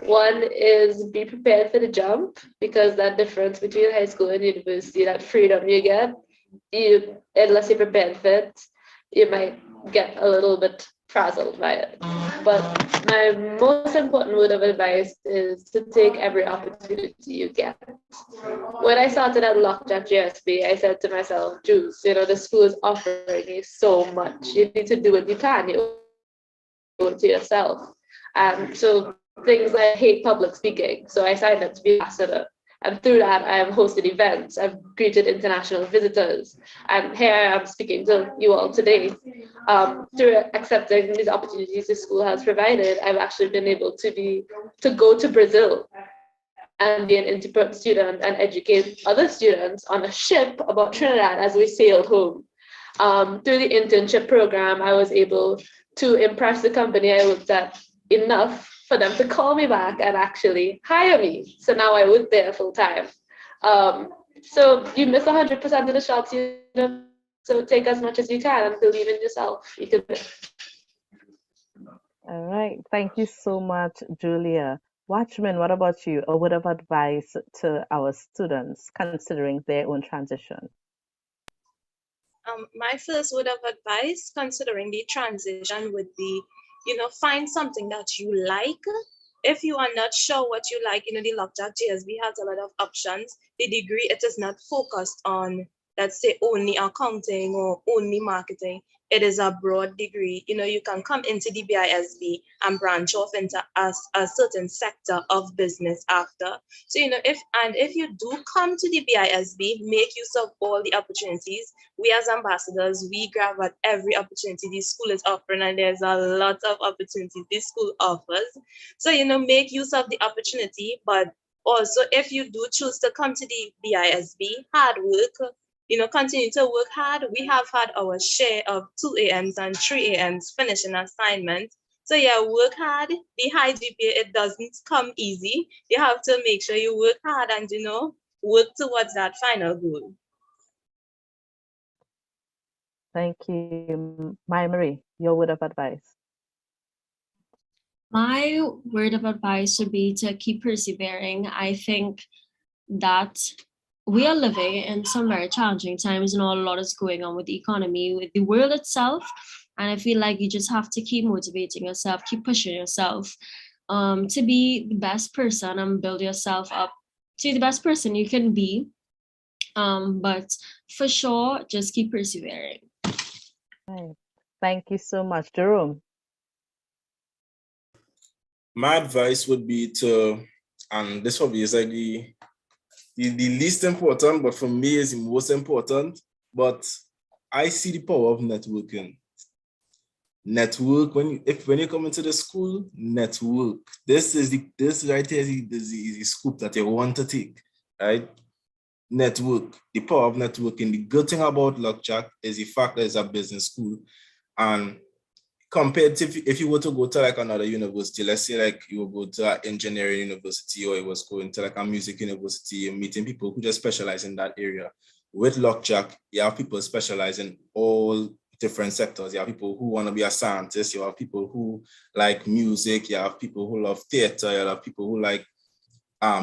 One is be prepared for the jump, because that difference between high school and university, that freedom you get, unless you're prepared for it, you might get a little bit frazzled by it. But my most important word of advice is to take every opportunity you get. When I started at Lockjack GSB, I said to myself, Juice, the school is offering you so much. You need to do what you can. You owe it to yourself. So things like hate public speaking. So I signed up to be ambassador. And through that, I have hosted events. I've greeted international visitors. And here I am speaking to you all today. Through accepting these opportunities the school has provided, I've actually been able to go to Brazil and be an interpret student and educate other students on a ship about Trinidad as we sailed home. Through the internship program, I was able to impress the company I worked at enough for them to call me back and actually hire me. So now I work there full time. So you miss 100% of the shots, so take as much as you can and believe in yourself. You can do it.
All right. Thank you so much, Julia. Watchman, what about you? A word of advice to our students considering their own transition?
My first word of advice, considering the transition, would be, find something that you like. If you are not sure what you like, the Lockjack GSB has a lot of options. The degree, it is not focused on, let's say, only accounting or only marketing. It is a broad degree. You can come into the BISB and branch off into a certain sector of business after. So, if you do come to the BISB, make use of all the opportunities. We as ambassadors, we grab at every opportunity the school is offering, and there's a lot of opportunities this school offers. So, make use of the opportunity, but also if you do choose to come to the BISB, hard work, continue to work hard. We have had our share of 2 a.m.s and 3 a.m.s finishing assignments. So yeah, work hard. The high GPA, it doesn't come easy. You have to make sure you work hard and, work towards that final goal.
Thank you. Maya Marie, your word of advice.
My word of advice would be to keep persevering. I think that we are living in some very challenging times, and a lot is going on with the economy, with the world itself. And I feel like you just have to keep motivating yourself, keep pushing yourself to be the best person and build yourself up to the best person you can be. But for sure, just keep persevering.
Right. Thank you so much, Jerome.
My advice would be to, and this probably is like the least important, but for me is the most important. But I see the power of networking. Network when you come into the school, network. This right here is the scoop that you want to take, right? Network, the power of networking. The good thing about Lockjack is the fact that it's a business school, and compared to if you were to go to like another university, let's say like you would go to an engineering university, or it was going to like a music university and meeting people who just specialize in that area. With Lockjack, you have people specialize in all different sectors. You have people who want to be a scientist, you have people who like music, you have people who love theater, you have people who like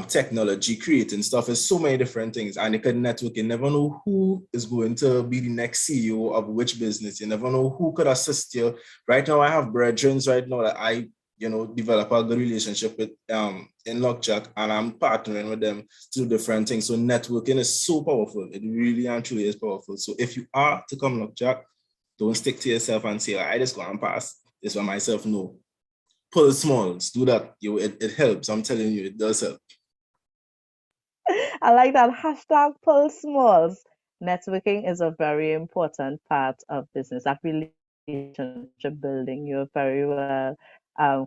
technology, creating stuff. There's so many different things, and you can network. You never know who is going to be the next CEO of which business. You never know who could assist you. Right now, I have brethren right now that I, develop a good relationship with in Lockjack, and I'm partnering with them to do different things. So networking is so powerful. It really and truly is powerful. So if you are to come Lockjack, don't stick to yourself and say, I just go and pass this by myself. No. Pull smalls, do that. It helps. I'm telling you, it does help.
I like that hashtag pull smalls. Networking is a very important part of business, that relationship building. You're very well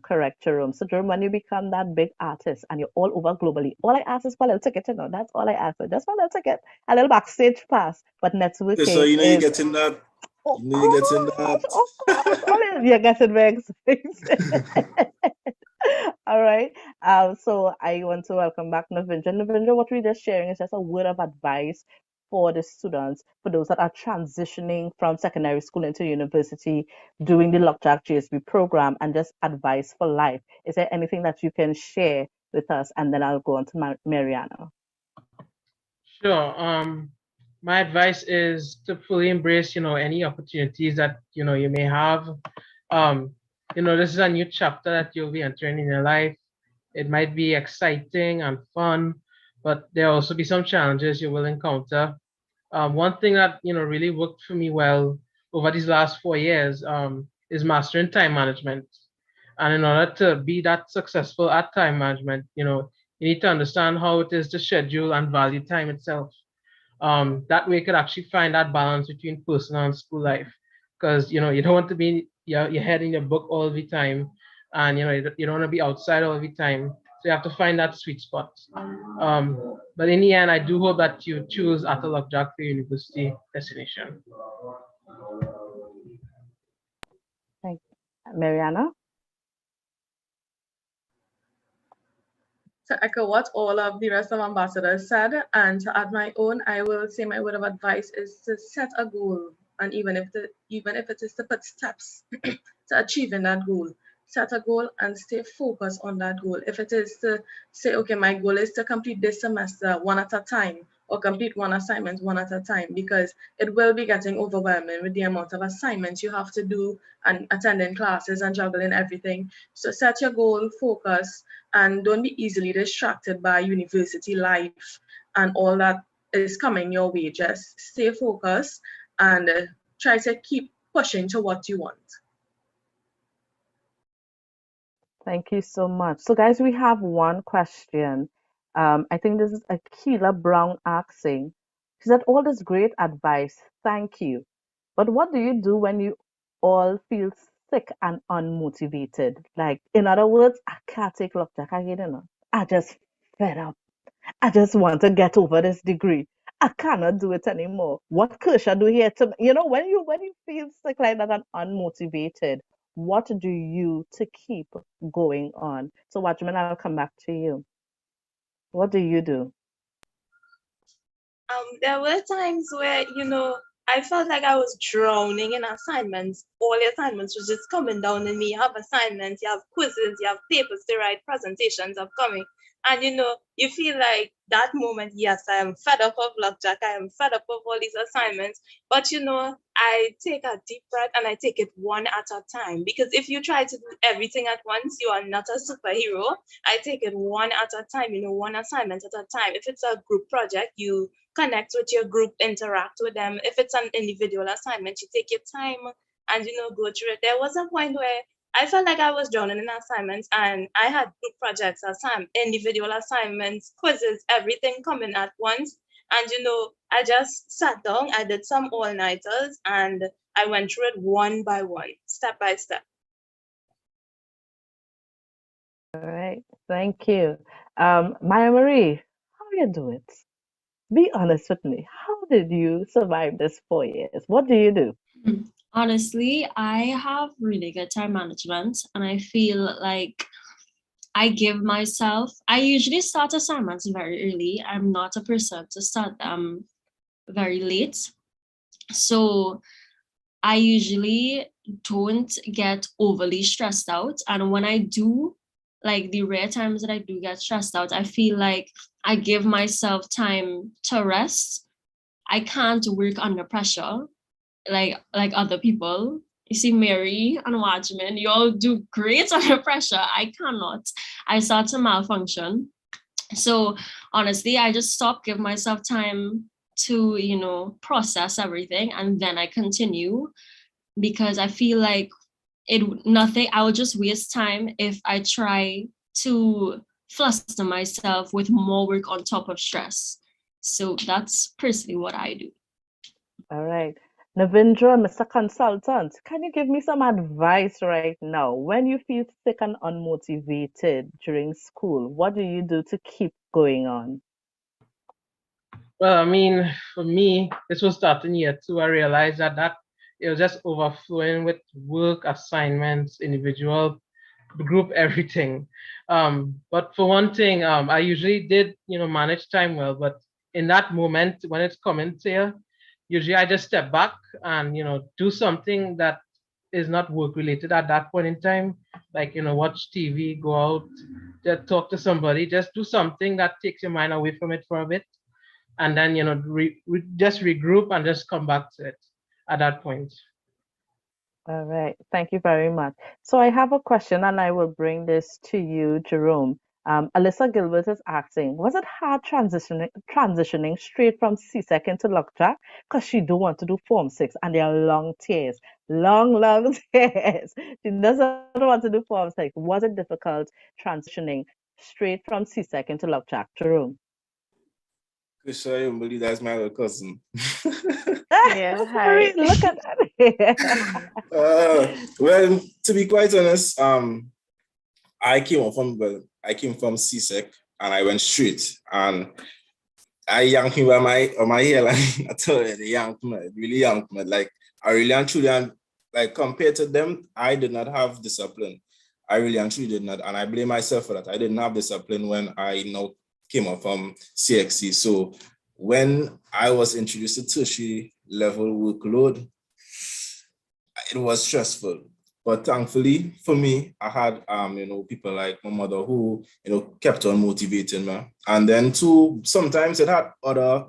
correct, Jerome. So, Jerome, when you become that big artist and you're all over globally, all I ask is for a little ticket, that's all I ask for. Just for a little ticket, a little backstage pass. But
So
networking
you're
is,
getting that.
of
You're getting
course,
that.
you're getting very expensive. All right. So I want to welcome back Navindra. Navindra, what we just sharing is just a word of advice for the students, for those that are transitioning from secondary school into university, doing the Lockjack GSB program, and just advice for life? Is there anything that you can share with us? And then I'll go on to Mariana.
Sure. My advice is to fully embrace, any opportunities that, you may have. This is a new chapter that you'll be entering in your life. It might be exciting and fun, but there'll also be some challenges you will encounter. One thing that, really worked for me well over these last 4 years is mastering time management. And in order to be that successful at time management, you need to understand how it is to schedule and value time itself. That way you could actually find that balance between personal and school life. Because, you don't want to be your head in your book all the time. And, you don't want to be outside all the time. So you have to find that sweet spot. But in the end, I do hope that you choose Lockjack for your university destination.
Thank you. Mariana?
To echo what all of the rest of ambassadors said, and to add my own, I will say my word of advice is to set a goal, and even if it is to put steps to achieving that goal, set a goal and stay focused on that goal. If it is to say, okay, my goal is to complete this semester one at a time, or complete one assignment one at a time, because it will be getting overwhelming with the amount of assignments you have to do and attending classes and juggling everything. So set your goal, focus, and don't be easily distracted by university life and all that is coming your way. Just stay focused and try to keep pushing to what you want.
Thank you so much. So, guys, we have one question. I think this is Akila Brown asking. She said, all this great advice, thank you. But what do you do when you all feel sick and unmotivated? Like, in other words, I can't take Lockjack again. I just fed up. I just want to get over this degree. I cannot do it anymore. What could I do here to, when you feel sick like that and unmotivated, what do you to keep going on? So Watchman, I'll come back to you. What do you do?
There were times where, I felt like I was drowning in assignments. All the assignments was just coming down on me. You have assignments, you have quizzes, you have papers to write, presentations are coming. And, you feel like that moment, yes, I am fed up of Lockjack. I am fed up of all these assignments. But, I take a deep breath and I take it one at a time. Because if you try to do everything at once, you are not a superhero. I take it one at a time, one assignment at a time. If it's a group project, you connect with your group, interact with them. If it's an individual assignment, you take your time and, go through it. There was a point where I felt like I was drowning in assignments, and I had group projects, individual assignments, quizzes, everything coming at once. And, I just sat down, I did some all-nighters, and I went through it one by one, step by step.
All right. Thank you. Maya Marie, how you do it? Be honest with me. How did you survive this 4 years? What do you do?
Honestly, I have really good time management, and I feel like I usually start assignments very early. I'm not a person to start them very late. So I usually don't get overly stressed out. And when I do, like the rare times that I do get stressed out, I feel like I give myself time to rest. I can't work under pressure like other people. You see, Mary and Watchman, you all do great under pressure. I cannot. I start to malfunction. So honestly, I just stop, give myself time to, process everything, and then I continue, because I feel like I will just waste time if I try to fluster myself with more work on top of stress. So that's personally what I do.
All right. Navindra, Mr. Consultant, can you give me some advice right now? When you feel sick and unmotivated during school, what do you do to keep going on?
Well, for me, this was starting year 2. I realized that it was just overflowing with work, assignments, individual, group, everything. But for one thing, I usually did, manage time well, but in that moment when it's coming to you, usually I just step back and do something that is not work related at that point in time, like watch TV, go out, just talk to somebody, just do something that takes your mind away from it for a bit, and then just regroup and just come back to it at that point.
All right. Thank you very much. So I have a question and I will bring this to you, Jerome. Alyssa Gilbert is asking, was it hard transitioning straight from C-Sec into Lockjack? Because she do want to do Form 6 and there are long tears, long tears. She doesn't want to do Form 6. Was it difficult transitioning straight from C-Sec into Lockjack, Jerome?
Krisha, you believe that's my little cousin.
Yeah, hi. Look at that.
Well, to be quite honest, I came from CSEC and I went straight and I yanked me by my hairline. I tell you, they yanked me, really yanked me. Like I really and truly, and like compared to them, I did not have discipline. I really and truly did not, and I blame myself for that. I didn't have discipline when I came up from CXC. So when I was introduced to tertiary level workload, it was stressful. But thankfully for me, I had people like my mother who kept on motivating me. And then too, sometimes it had other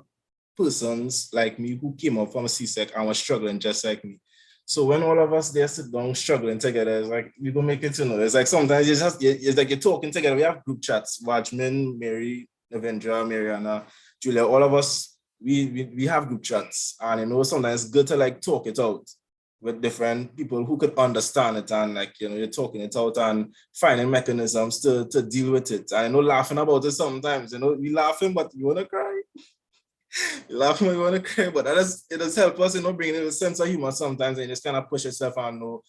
persons like me who came up from a CSEC and was struggling just like me. So when all of us there sit down struggling together, it's like we gonna make it, It's like sometimes it's like you're talking together. We have group chats. Watchmen, Mary, Navendra, Mariana, Julia, all of us, we have group chats. And sometimes it's good to like talk it out with different people who could understand it, and like you're talking it out and finding mechanisms to deal with it. And laughing about it sometimes, we laughing, but you wanna cry. You laughing when you wanna cry, but it does help us, bringing a sense of humor sometimes, and just kind of push yourself and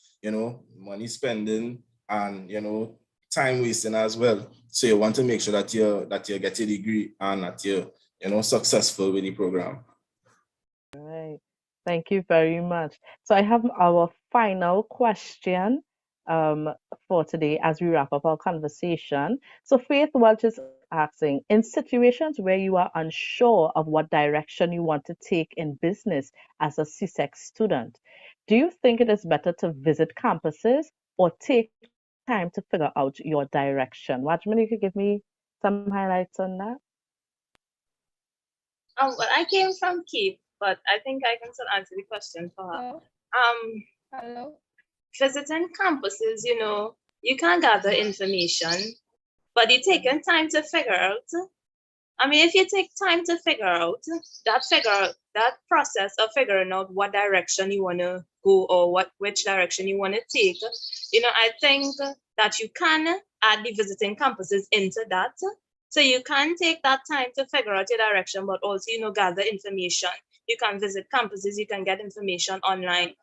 money spending and time wasting as well. So you want to make sure that you get your degree and that you're successful with the program.
All right. Thank you very much. So I have our final question for today as we wrap up our conversation. So Faith Welch is asking, in situations where you are unsure of what direction you want to take in business as a CSEC student, do you think it is better to visit campuses or take time to figure out your direction? Watchman, you could give me some highlights on that?
Well, I came from Cape, but I think I can still answer the question for her.
Hello.
Visiting campuses, you can gather information, but you're taking time to figure out. If you take time to figure out that process of figuring out what direction you want to go or which direction you want to take, I think that you can add the visiting campuses into that. So you can take that time to figure out your direction, but also, gather information. You can visit campuses, you can get information online,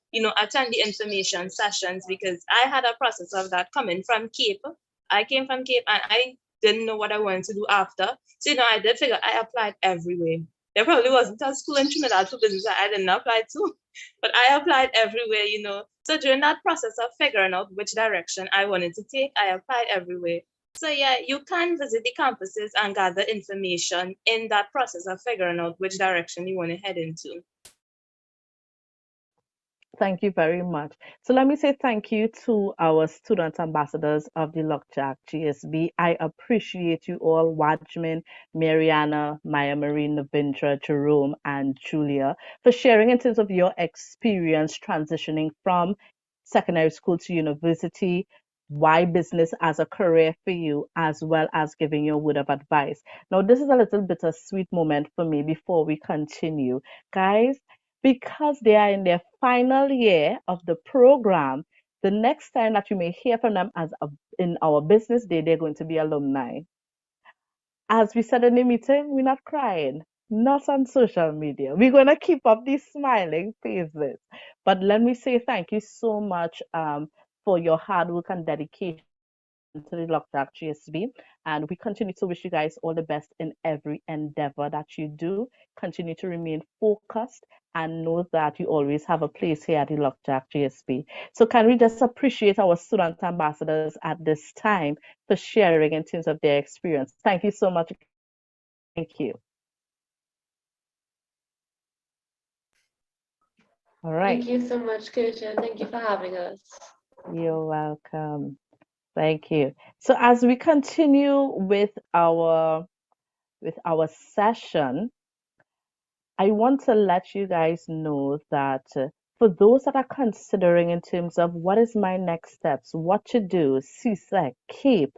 attend the information sessions, because I had a process of that coming from Cape. I came from Cape and I didn't know what I wanted to do after. So, I did figure I applied everywhere. There probably wasn't a school in Trinidad for business that I didn't apply to, but I applied everywhere. So during that process of figuring out which direction I wanted to take, I applied everywhere. So yeah, you can visit the campuses and gather information in that process of figuring out which direction you want to head into.
Thank you very much. So let me say thank you to our student ambassadors of the Lockjack GSB. I appreciate you all, Watchman, Mariana, Maya Marie, Navindra, Jerome, and Julia, for sharing in terms of your experience transitioning from secondary school to university, why business as a career for you, as well as giving your word of advice. Now, this is a little bit of sweet moment for me before we continue. Guys, because they are in their final year of the program, the next time that you may hear from them in our business day, they're going to be alumni. As we said in the meeting, we're not crying, not on social media. We're going to keep up these smiling faces. But let me say thank you so much for your hard work and dedication to the Lockjack GSB. And we continue to wish you guys all the best in every endeavor that you do. Continue to remain focused and know that you always have a place here at the Lockjack GSB. So can we just appreciate our student ambassadors at this time for sharing in terms of their experience? Thank you so much. Thank you. All right.
Thank you so much, Kirsha. Thank you for having us.
You're welcome. Thank you. So as we continue with our session, I want to let you guys know that for those that are considering in terms of what is my next steps, what to do, CSEC, CAPE,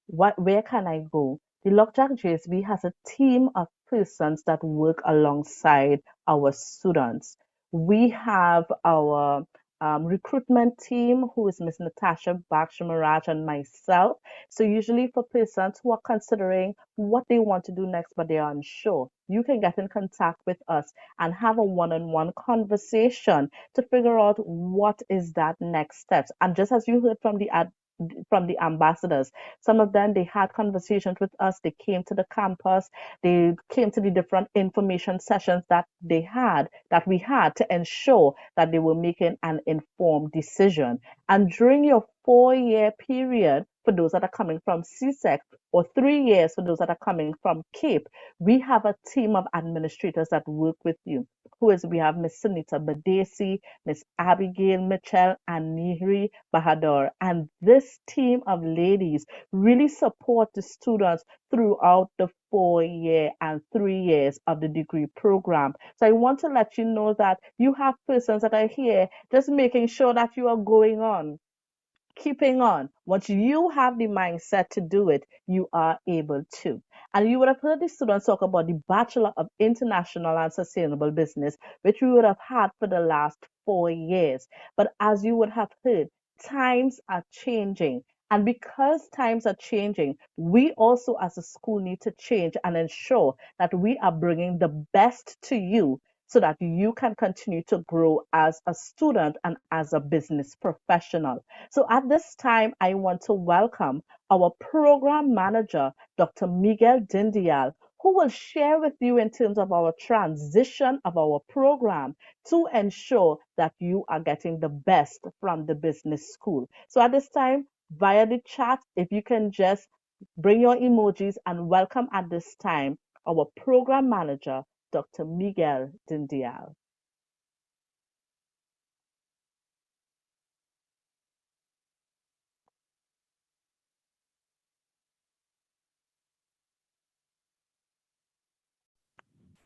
where can I go? The Lockjack JSB has a team of persons that work alongside our students. We have our recruitment team, who is Miss Natasha Bakshamaraj and myself. So usually for persons who are considering what they want to do next, but they are unsure, you can get in contact with us and have a one-on-one conversation to figure out what is that next steps. And just as you heard from the ambassadors, some of them, they had conversations with us, they came to the campus, they came to the different information sessions that we had to ensure that they were making an informed decision. And during your 4-year period, for those that are coming from CSEC, or 3 years for those that are coming from CAPE, we have a team of administrators that work with you. We have Miss Sunita Badesi, Miss Abigail Mitchell, and Nihri Bahadur. And this team of ladies really support the students throughout the 4-year and 3 years of the degree program. So I want to let you know that you have persons that are here just making sure that you are going on, keeping on. Once you have the mindset to do it, you are able to. And you would have heard the students talk about the Bachelor of International and Sustainable Business, which we would have had for the last 4 years. But as you would have heard, times are changing. And because times are changing, we also as a school need to change and ensure that we are bringing the best to you so that you can continue to grow as a student and as a business professional. So at this time, I want to welcome our program manager, Dr. Miguel Dindial, who will share with you in terms of our transition of our program to ensure that you are getting the best from the business school. So at this time, via the chat, if you can just bring your emojis and welcome at this time our program manager, Dr. Miguel Dindial.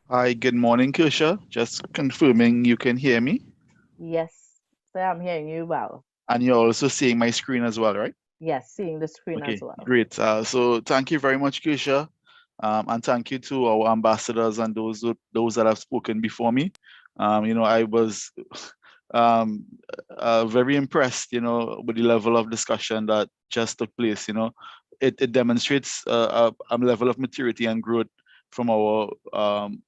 Hi, good morning, Kirsha. Just confirming you can hear me.
Yes, sir, I'm hearing you well.
And you're also seeing my screen as well, right?
Yes, seeing the screen as
Okay,
well.
great. So thank you very much, Kirsha. And thank you to our ambassadors and those that have spoken before me. I was very impressed, with the level of discussion that just took place. It demonstrates a level of maturity and growth from our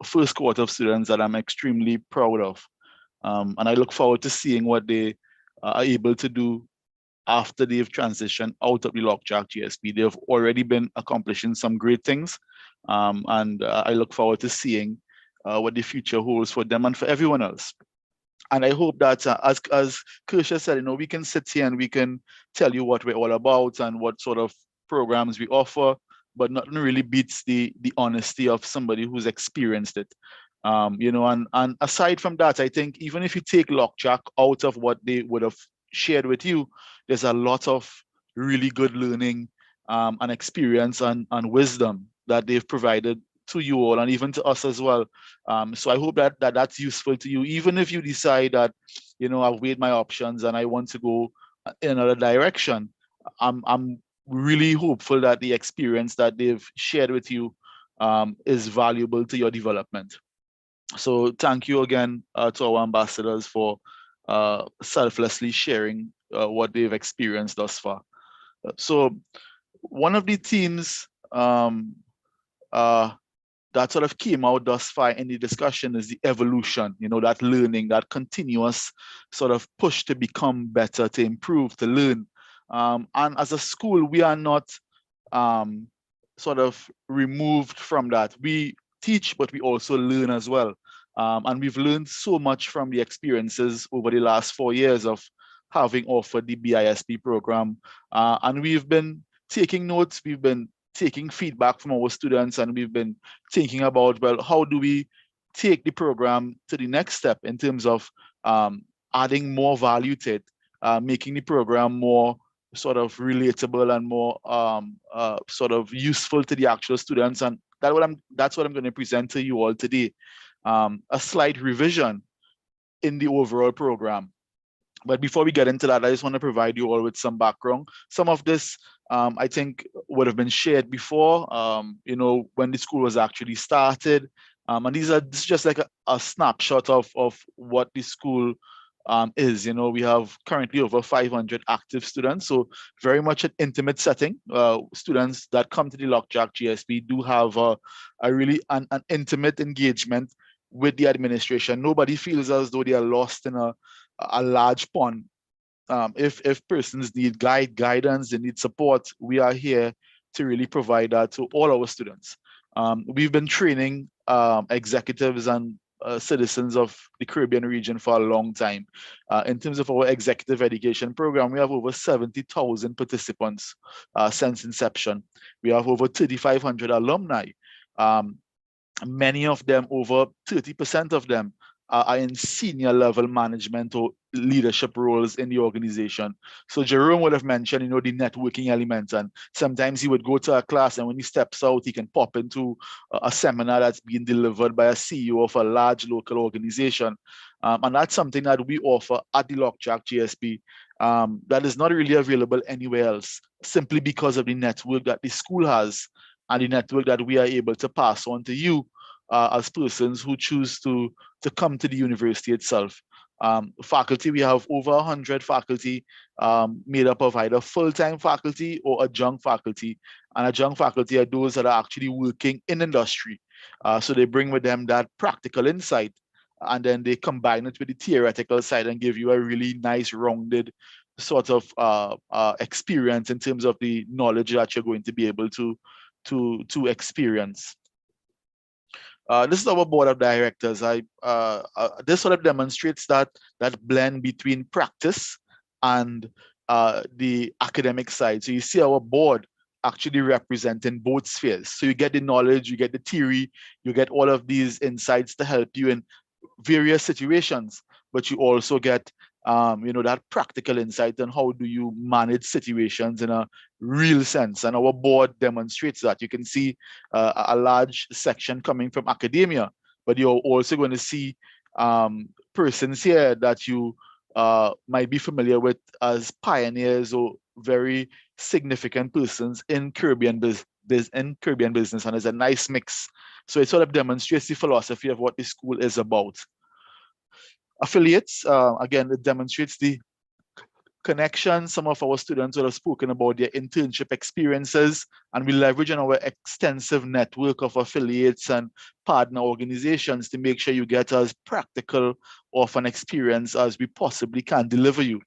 first cohort of students that I'm extremely proud of. And I look forward to seeing what they are able to do after they've transitioned out of the Lockjack GSB. They've already been accomplishing some great things. And I look forward to seeing what the future holds for them and for everyone else. And I hope that, as Kirsha said, we can sit here and we can tell you what we're all about and what sort of programs we offer, but nothing really beats the honesty of somebody who's experienced it. And aside from that, I think even if you take Lockjack out of what they would have shared with you, there's a lot of really good learning and experience and wisdom that they've provided to you all and even to us as well. So I hope that's useful to you, even if you decide that, I've weighed my options and I want to go in another direction. I'm really hopeful that the experience that they've shared with you is valuable to your development. So thank you again to our ambassadors for selflessly sharing what they've experienced thus far. So one of the themes that sort of came out thus far in the discussion is the evolution, that learning, that continuous sort of push to become better, to improve, to learn. And as a school, we are not sort of removed from that. We teach, but we also learn as well. And we've learned so much from the experiences over the last 4 years of having offered the BISP program. And we've been taking notes, we've been taking feedback from our students, and we've been thinking about, well, how do we take the program to the next step in terms of adding more value to it, making the program more sort of relatable and more sort of useful to the actual students. And that's what I'm going to present to you all today. A slight revision in the overall program. But before we get into that, I just want to provide you all with some background. Some of this, I think, would have been shared before, when the school was actually started. And this is just like a snapshot of what the school is. We have currently over 500 active students, so very much an intimate setting. Students that come to the Lockjack GSB do have a really an intimate engagement with the administration. Nobody feels as though they are lost in a large pond. If persons need guidance, they need support, we are here to really provide that to all our students. We've been training executives and citizens of the Caribbean region for a long time. In terms of our executive education program, we have over 70,000 participants since inception. We have over 3,500 alumni. Many of them, over 30% of them, are in senior level management or leadership roles in the organization. So Jerome would have mentioned, the networking element, and sometimes he would go to a class and when he steps out, he can pop into a seminar that's being delivered by a CEO of a large local organization. And that's something that we offer at the Lockjack GSB that is not really available anywhere else, simply because of the network that the school has and the network that we are able to pass on to you as persons who choose to come to the university itself. Faculty, we have over 100 faculty made up of either full-time faculty or adjunct faculty. And adjunct faculty are those that are actually working in industry. So they bring with them that practical insight, and then they combine it with the theoretical side and give you a really nice rounded sort of experience in terms of the knowledge that you're going to be able to experience. This is our board of directors. This sort of demonstrates that blend between practice and the academic side. So you see our board actually representing both spheres. So you get the knowledge, you get the theory, you get all of these insights to help you in various situations, but you also get that practical insight on how do you manage situations in a real sense. And our board demonstrates that. You can see a large section coming from academia, but you're also going to see persons here that you might be familiar with as pioneers or very significant persons in Caribbean business. And there's a nice mix. So it sort of demonstrates the philosophy of what the school is about. Affiliates, again, it demonstrates the connection. Some of our students will have spoken about their internship experiences, and we leverage on our extensive network of affiliates and partner organizations to make sure you get as practical of an experience as we possibly can deliver you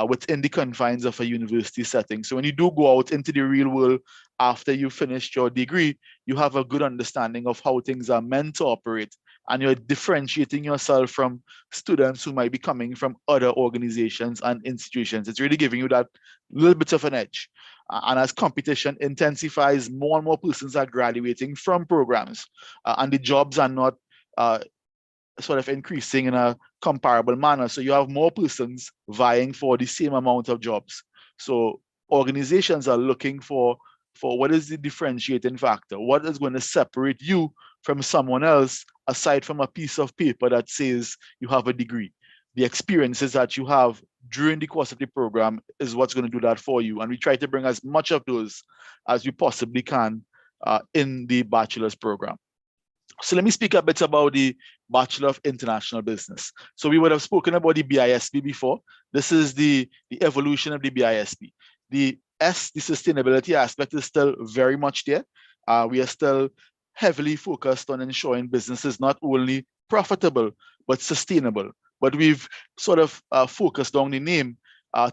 within the confines of a university setting. So when you do go out into the real world after you finished your degree, you have a good understanding of how things are meant to operate, and you're differentiating yourself from students who might be coming from other organizations and institutions. It's really giving you that little bit of an edge. And as competition intensifies, more and more persons are graduating from programs, and the jobs are not sort of increasing in a comparable manner. So you have more persons vying for the same amount of jobs. So organizations are looking for what is the differentiating factor? What is going to separate you from someone else aside from a piece of paper that says you have a degree? The experiences that you have during the course of the program is what's going to do that for you. And we try to bring as much of those as we possibly can in the bachelor's program. So let me speak a bit about the Bachelor of International Business. So we would have spoken about the BISB before. This is the evolution of the BISB. The sustainability aspect is still very much there. We are still heavily focused on ensuring businesses not only profitable, but sustainable. But we've sort of focused on the name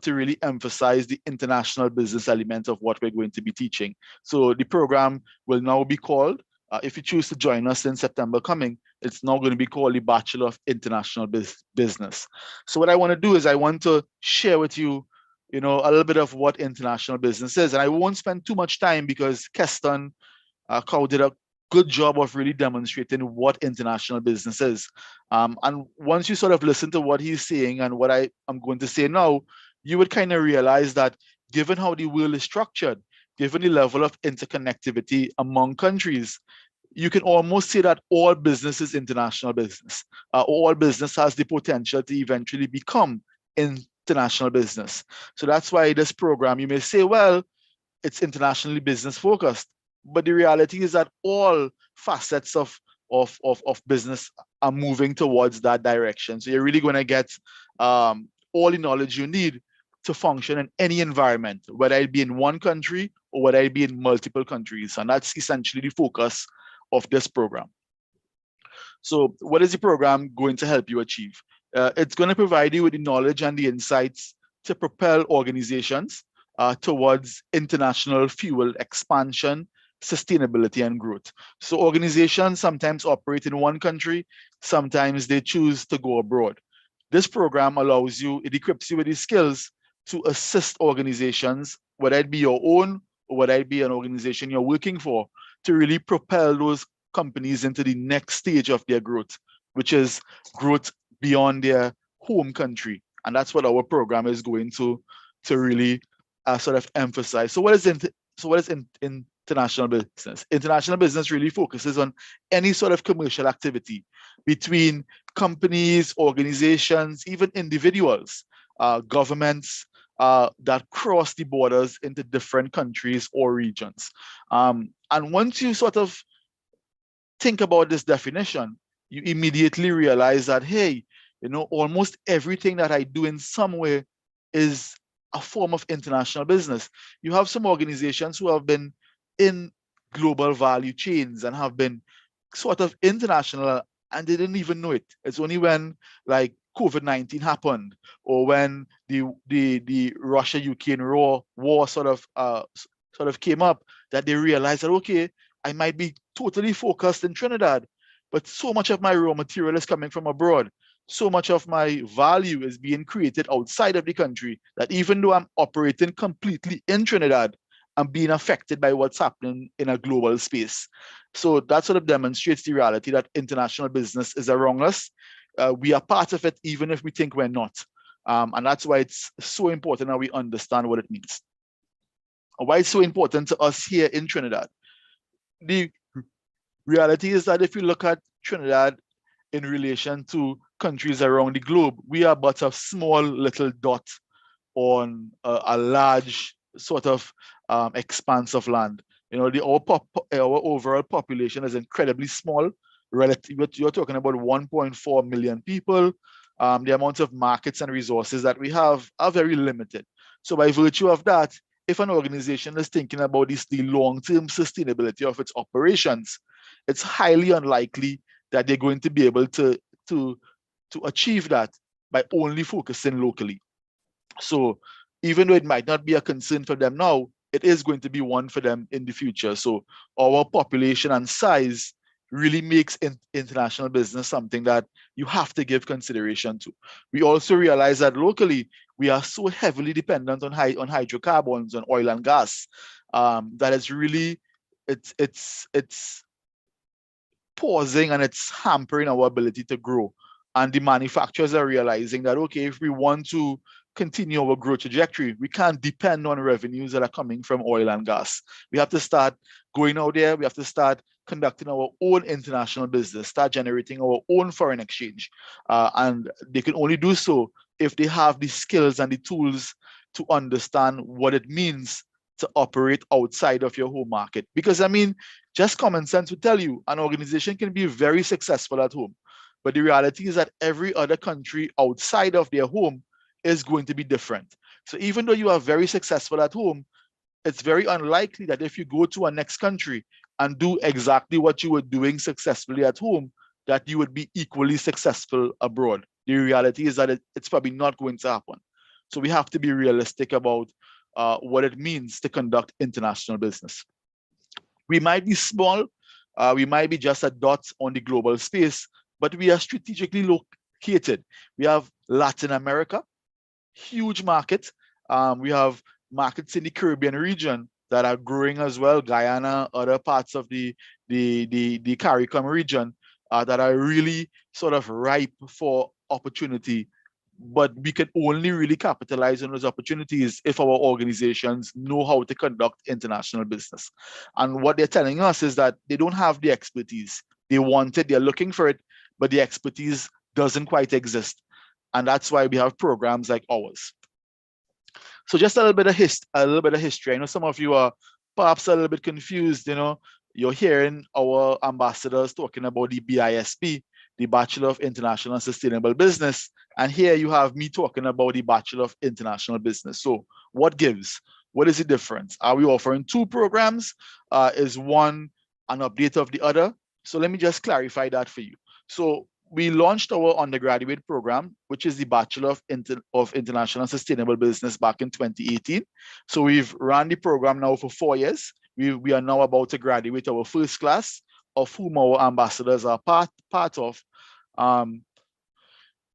to really emphasize the international business element of what we're going to be teaching. So the program will now be called, if you choose to join us in September coming, it's now going to be called the Bachelor of International Business. So what I want to do is I want to share with you, a little bit of what international business is. And I won't spend too much time because Keston Cow did a good job of really demonstrating what international business is. And once you sort of listen to what he's saying and what I'm going to say now, you would kind of realize that given how the world is structured, given the level of interconnectivity among countries, you can almost say that all business is international business. All business has the potential to eventually become international business. So that's why this program, you may say, well, it's internationally business focused. But the reality is that all facets of business are moving towards that direction. So you're really going to get all the knowledge you need to function in any environment, whether it be in one country or whether it be in multiple countries. And that's essentially the focus of this program. So what is the program going to help you achieve? It's going to provide you with the knowledge and the insights to propel organizations towards international fuel expansion, sustainability, and growth. So organizations sometimes operate in one country, sometimes they choose to go abroad. This program allows you, it equips you with the skills to assist organizations, whether it be your own or whether it be an organization you're working for, to really propel those companies into the next stage of their growth, which is growth beyond their home country. And that's what our program is going to really sort of emphasize. So what is international business? International business really focuses on any sort of commercial activity between companies, organizations, even individuals, governments, that cross the borders into different countries or regions. And once you sort of think about this definition, you immediately realize that, hey, almost everything that I do in some way is a form of international business. You have some organizations who have been in global value chains and have been sort of international and they didn't even know it. It's only when like COVID-19 happened or when the Russia-Ukraine war sort of came up that they realized that, okay, I might be totally focused in Trinidad, but so much of my raw material is coming from abroad. So much of my value is being created outside of the country that even though I'm operating completely in Trinidad, I'm being affected by what's happening in a global space. So that sort of demonstrates the reality that international business is around us. We are part of it, even if we think we're not. And that's why it's so important that we understand what it means. Why it's so important to us here in Trinidad. The reality is that if you look at Trinidad in relation to countries around the globe, we are but a small little dot on a large sort of expanse of land. Our overall population is incredibly small. You're talking about 1.4 million people. The amount of markets and resources that we have are very limited. So by virtue of that, if an organization is thinking about the long-term sustainability of its operations, it's highly unlikely that they're going to be able to achieve that by only focusing locally. So even though it might not be a concern for them now, it is going to be one for them in the future. So our population and size really makes international business something that you have to give consideration to. We also realize that locally, we are so heavily dependent on hydrocarbons, on oil and gas, that it's really, it's pausing and it's hampering our ability to grow. And the manufacturers are realizing that, okay, if we want to continue our growth trajectory, we can't depend on revenues that are coming from oil and gas. We have to start going out there. We have to start conducting our own international business, start generating our own foreign exchange. And they can only do so if they have the skills and the tools to understand what it means to operate outside of your home market. Because I mean, just common sense would tell you an organization can be very successful at home, but the reality is that every other country outside of their home is going to be different. So even though you are very successful at home, it's very unlikely that if you go to a next country and do exactly what you were doing successfully at home, that you would be equally successful abroad. The reality is that it's probably not going to happen. So we have to be realistic about what it means to conduct international business. We might be small, we might be just a dot on the global space, but we are strategically located. We have Latin America, huge market. We have markets in the Caribbean region, that are growing as well, Guyana, other parts of the CARICOM region, that are really sort of ripe for opportunity. But we can only really capitalize on those opportunities if our organizations know how to conduct international business. And what they're telling us is that they don't have the expertise. They want it, they're looking for it, but the expertise doesn't quite exist. And that's why we have programs like ours. So just a little bit of history. I know some of you are perhaps a little bit confused. You're hearing our ambassadors talking about the BISB, the Bachelor of International and Sustainable Business, and here you have me talking about the Bachelor of International Business. So what gives? What is the difference? Are we offering two programs? Is one an update of the other? So let me just clarify that for you. So we launched our undergraduate program, which is the Bachelor of International and Sustainable Business, back in 2018. So we've run the program now for 4 years. We are now about to graduate our first class, of whom our ambassadors are part of.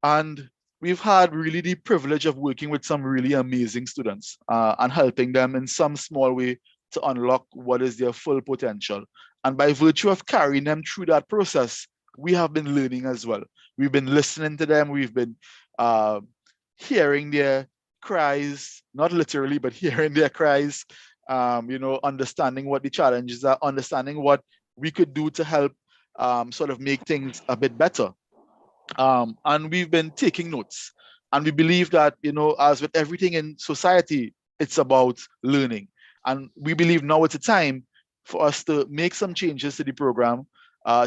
And we've had really the privilege of working with some really amazing students and helping them in some small way to unlock what is their full potential. And by virtue of carrying them through that process, we have been learning as well. We've been listening to them. We've been hearing their cries, not literally, but hearing their cries, understanding what the challenges are, understanding what we could do to help sort of make things a bit better. And we've been taking notes. And we believe that, as with everything in society, it's about learning. And we believe now it's a time for us to make some changes to the program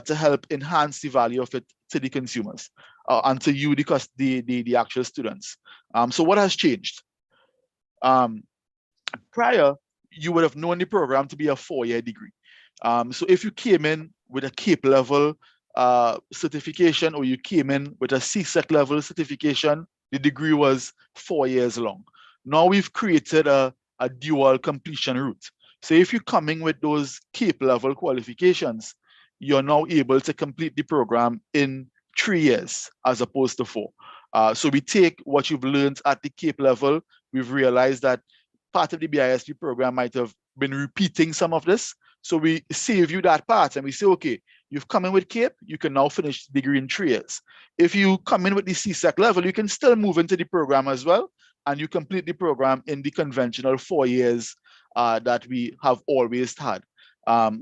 to help enhance the value of it to the consumers and to you, the actual students. So what has changed? Prior, you would have known the program to be a 4-year degree. So if you came in with a CAPE level certification, or you came in with a CSEC level certification, the degree was 4 years long. Now we've created a dual completion route. So if you're coming with those CAPE level qualifications, you're now able to complete the program in 3 years as opposed to 4. So we take what you've learned at the CAPE level. We've realized that part of the BISP program might have been repeating some of this. So we save you that part and we say, okay, you've come in with CAPE, you can now finish the degree in 3 years. If you come in with the CSEC level, you can still move into the program as well, and you complete the program in the conventional 4 years that we have always had.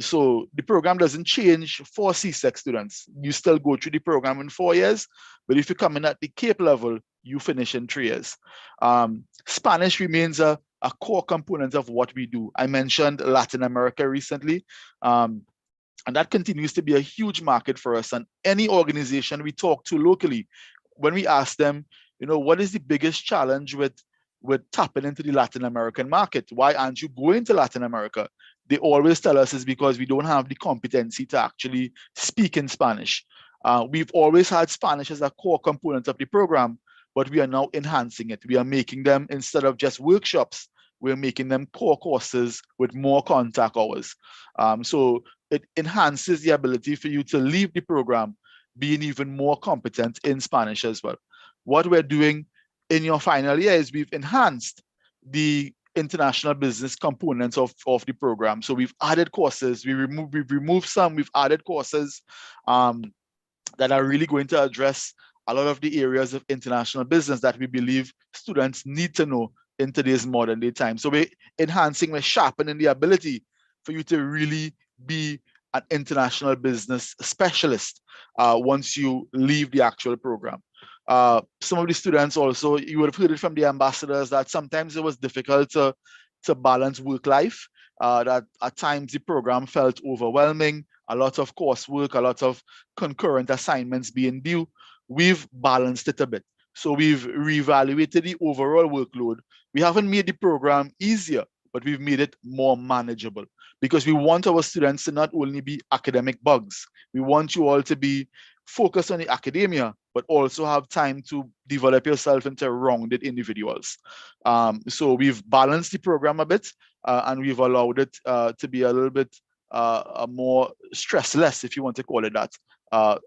So the program doesn't change for CSEC students. You still go through the program in 4 years, but if you come in at the CAPE level, you finish in 3 years. Spanish remains a core component of what we do. I mentioned Latin America recently, and that continues to be a huge market for us. And any organization we talk to locally, when we ask them, what is the biggest challenge with tapping into the Latin American market? Why aren't you going to Latin America? They always tell us it's because we don't have the competency to actually speak in Spanish. We've always had Spanish as a core component of the program, but we are now enhancing it. We are making them, instead of just workshops, we're making them core courses with more contact hours. So it enhances the ability for you to leave the program being even more competent in Spanish as well. What we're doing in your final year is we've enhanced the international business components of the program. So we've added courses, we've removed some, we've added courses that are really going to address a lot of the areas of international business that we believe students need to know in today's modern day time. So we're enhancing, we're sharpening the ability for you to really be an international business specialist once you leave the actual program. Some of the students also, you would have heard it from the ambassadors, that sometimes it was difficult to balance work life, that at times the program felt overwhelming, a lot of coursework, a lot of concurrent assignments being due. We've balanced it a bit. So we've reevaluated the overall workload. We haven't made the program easier, but we've made it more manageable, because we want our students to not only be academic bugs, we want you all to be focused on the academia, but also have time to develop yourself into rounded individuals. So we've balanced the program a bit, and we've allowed it to be a little bit more stressless, if you want to call it that,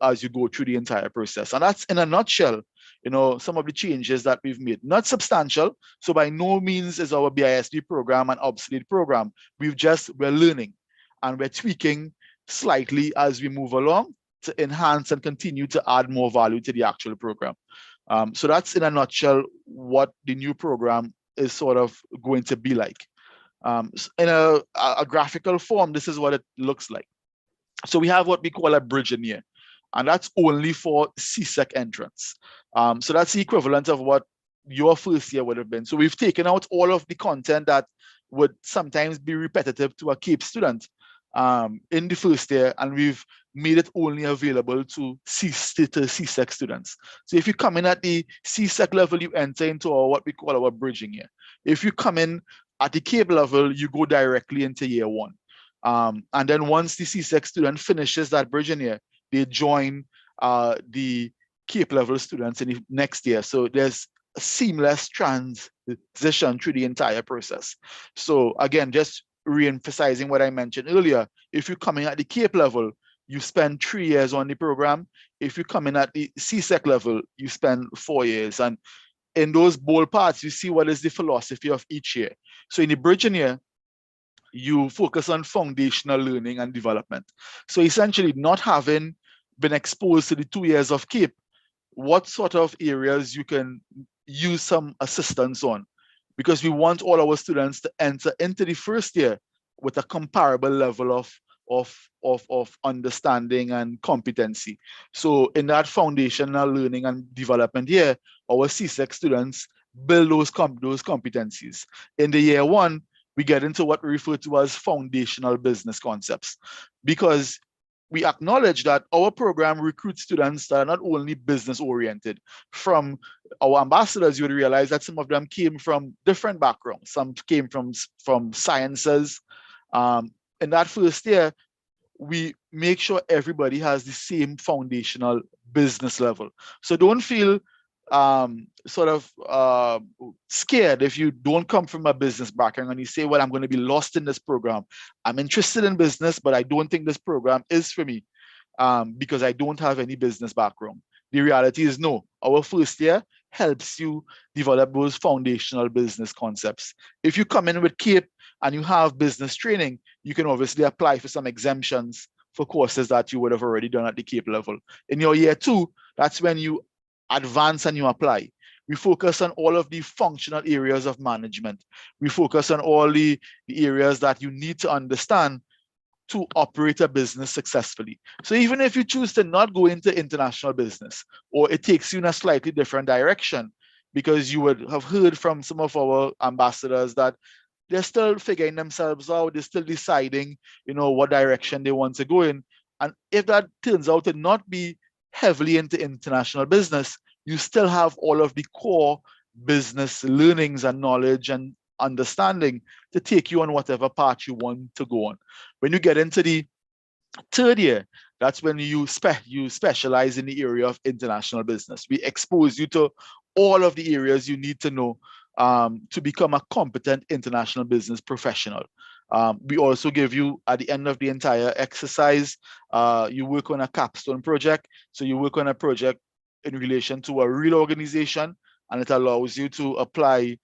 as you go through the entire process. And that's in a nutshell, some of the changes that we've made. Not substantial, so by no means is our BISD program an obsolete program. We're learning and we're tweaking slightly as we move along to enhance and continue to add more value to the actual program. So that's in a nutshell what the new program is sort of going to be like. In a graphical form, this is what it looks like. So we have what we call a bridging year, and that's only for CSEC entrance. So that's the equivalent of what your first year would have been. So we've taken out all of the content that would sometimes be repetitive to a CAPE student in the first year, and we've made it only available to CSEC students. So if you come in at the CSEC level, you enter into what we call our bridging year. If you come in at the CAPE level, you go directly into year one. And then once the CSEC student finishes that bridging year, they join the CAPE level students in the next year. So there's a seamless transition through the entire process. So again, just re-emphasizing what I mentioned earlier, if you're coming at the CAPE level, you spend 3 years on the program. If you come in at the CSEC level, you spend 4 years. And in those bold parts, you see what is the philosophy of each year. So in the bridging year, you focus on foundational learning and development. So essentially, not having been exposed to the 2 years of CAPE, what sort of areas you can use some assistance on, because we want all our students to enter into the first year with a comparable level of understanding and competency. So in that foundational learning and development year, our CSEC students build those competencies. In the year one, we get into what we refer to as foundational business concepts, because we acknowledge that our program recruits students that are not only business oriented. From our ambassadors, you would realize that some of them came from different backgrounds. Some came from sciences. In that first year, we make sure everybody has the same foundational business level. So don't feel scared if you don't come from a business background and you say, well, I'm going to be lost in this program. I'm interested in business, but I don't think this program is for me because I don't have any business background. The reality is no. Our first year helps you develop those foundational business concepts. If you come in with CAPE and you have business training, you can obviously apply for some exemptions for courses that you would have already done at the CAPE level. In your year two, that's when you advance and you apply. We focus on all of the functional areas of management. We focus on all the areas that you need to understand to operate a business successfully. So even if you choose to not go into international business, or it takes you in a slightly different direction, because you would have heard from some of our ambassadors that they're still figuring themselves out, they're still deciding, what direction they want to go in. And if that turns out to not be heavily into international business, you still have all of the core business learnings and knowledge and understanding to take you on whatever path you want to go on. When you get into the third year, that's when you specialize in the area of international business. We expose you to all of the areas you need to know to become a competent international business professional. We also give you, at the end of the entire exercise, you work on a capstone project. So you work on a project in relation to a real organization, and it allows you to apply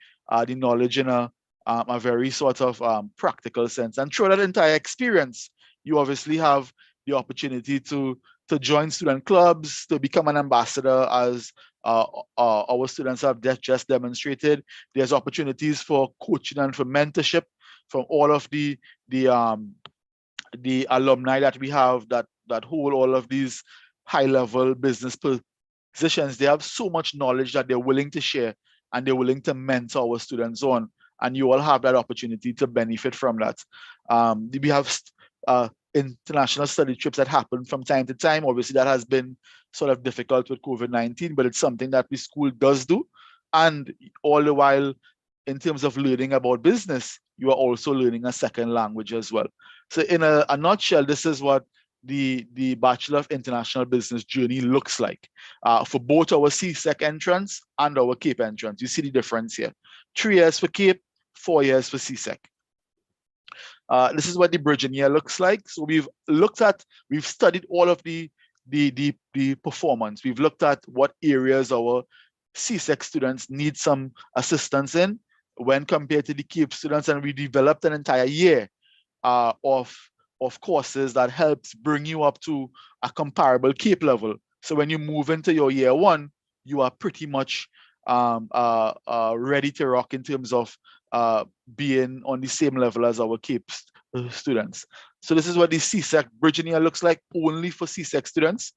the knowledge in a very sort of practical sense. And through that entire experience, you obviously have the opportunity to join student clubs, to become an ambassador, as our students have just demonstrated. There's opportunities for coaching and for mentorship from all of the alumni that we have that hold all of these high-level business positions. They have so much knowledge that they're willing to share, and they're willing to mentor our students on, and you all have that opportunity to benefit from that. We have international study trips that happen from time to time. Obviously, that has been sort of difficult with COVID-19, but it's something that the school does do. And all the while, in terms of learning about business, you are also learning a second language as well. So in a nutshell, this is what the Bachelor of International Business journey looks like for both our CSEC entrance and our CAPE entrance. You see the difference here. 3 years for CAPE, 4 years for CSEC. This is what the bridging year looks like. So we've studied all of the the performance. We've looked at what areas our CSEC students need some assistance in when compared to the CAPE students, and we developed an entire year of courses that helps bring you up to a comparable CAPE level. So when you move into your year one, you are pretty much ready to rock in terms of being on the same level as our CAPE students. So this is what the CSEC bridging year looks like only for CSEC students.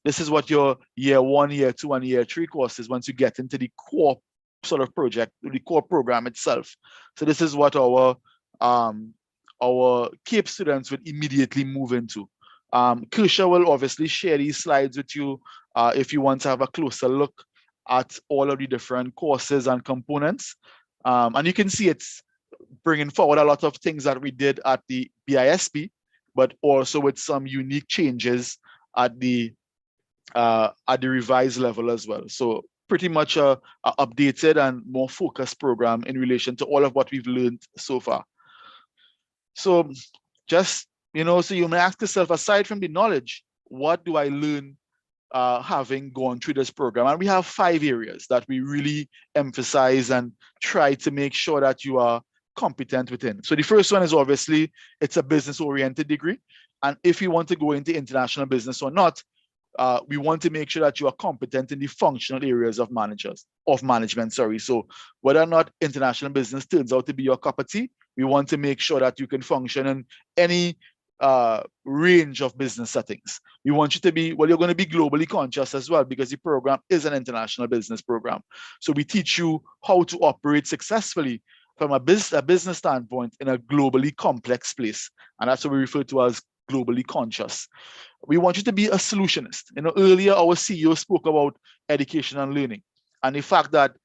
This is what your year one, year two, and year three courses once you get into the core sort of project, the core program itself. So this is what our CAPE students would immediately move into. Kersha will obviously share these slides with you if you want to have a closer look at all of the different courses and components. And you can see it's bringing forward a lot of things that we did at the BISP, but also with some unique changes at the revised level as well. So pretty much a updated and more focused program in relation to all of what we've learned so far. So just, so you may ask yourself, aside from the knowledge, what do I learn having gone through this program? And we have 5 areas that we really emphasize and try to make sure that you are competent within. So the first one is obviously, it's a business-oriented degree. And if you want to go into international business or not, we want to make sure that you are competent in the functional areas of management. So whether or not international business turns out to be your cup of tea, we want to make sure that you can function in any range of business settings. We want you to be, you're going to be globally conscious as well, because the program is an international business program. So we teach you how to operate successfully from a business standpoint in a globally complex place. And that's what we refer to as globally conscious. We want you to be a solutionist. Earlier our CEO spoke about education and learning, and the fact that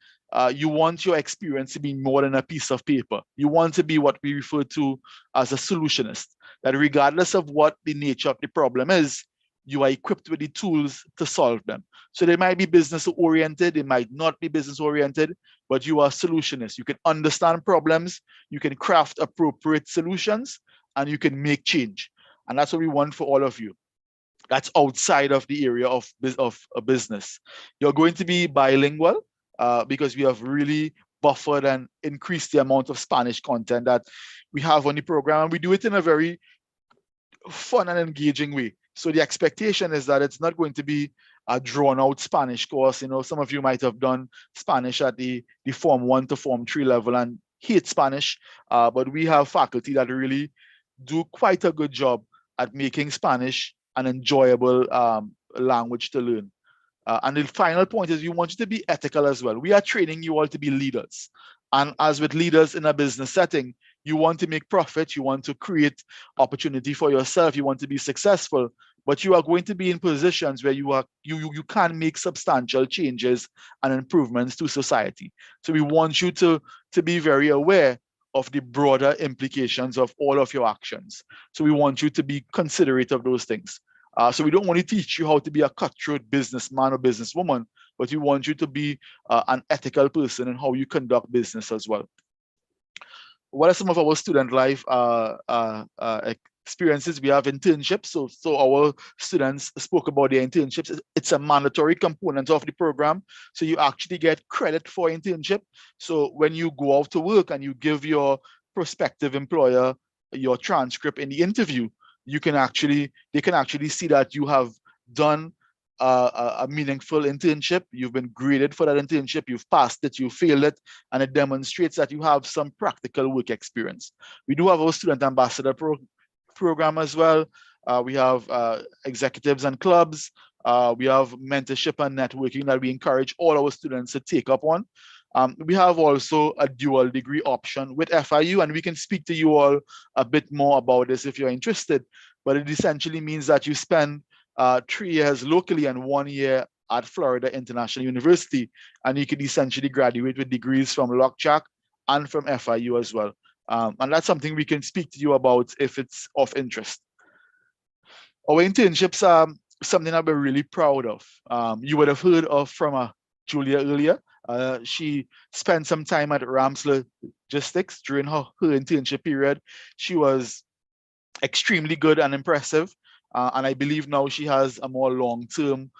you want your experience to be more than a piece of paper. You want to be what we refer to as a solutionist, that regardless of what the nature of the problem is, you are equipped with the tools to solve them. So they might be business oriented, they might not be business oriented, but you are a solutionist. You can understand problems, you can craft appropriate solutions, and you can make change. And that's what we want for all of you. That's outside of the area of a business. You're going to be bilingual because we have really buffered and increased the amount of Spanish content that we have on the program. And we do it in a very fun and engaging way. So the expectation is that it's not going to be a drawn out Spanish course. Some of you might have done Spanish at the Form 1 to Form 3 level and hate Spanish, but we have faculty that really do quite a good job at making Spanish an enjoyable language to learn. And the final point is we want you to be ethical as well. We are training you all to be leaders. And as with leaders in a business setting, you want to make profit, you want to create opportunity for yourself, you want to be successful, but you are going to be in positions where you can make substantial changes and improvements to society. So we want you to be very aware of the broader implications of all of your actions. So we want you to be considerate of those things. So we don't want to teach you how to be a cutthroat businessman or businesswoman, but we want you to be an ethical person in how you conduct business as well. What are some of our student life experiences? We have internships. So our students spoke about their internships. It's a mandatory component of the program. So you actually get credit for internship. So when you go out to work and you give your prospective employer your transcript in the interview, they can actually see that you have done a meaningful internship. You've been graded for that internship, you've passed it, you failed it, and it demonstrates that you have some practical work experience. We do have our student ambassador program as well. We have executives and clubs. We have mentorship and networking that we encourage all our students to take up on. We have also a dual degree option with FIU, and we can speak to you all a bit more about this if you're interested. But it essentially means that you spend 3 years locally and 1 year at Florida International University, and you can essentially graduate with degrees from LOCJAC and from FIU as well. And that's something we can speak to you about if it's of interest. Our internships are something that we're really proud of. You would have heard of from Julia earlier. She spent some time at Rams Logistics during her internship period. She was extremely good and impressive. And I believe now she has a more long-term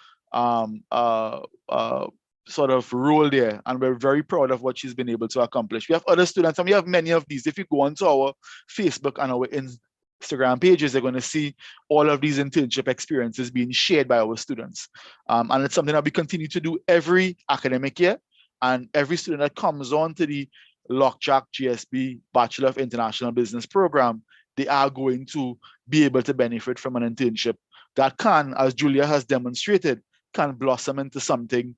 sort of role there, and we're very proud of what she's been able to accomplish. We have other students, and we have many of these. If you go onto our Facebook and our Instagram pages, they're going to see all of these internship experiences being shared by our students. And it's something that we continue to do every academic year. And every student that comes on to the LOCJAC GSB Bachelor of International Business program, they are going to be able to benefit from an internship that can, as Julia has demonstrated, can blossom into something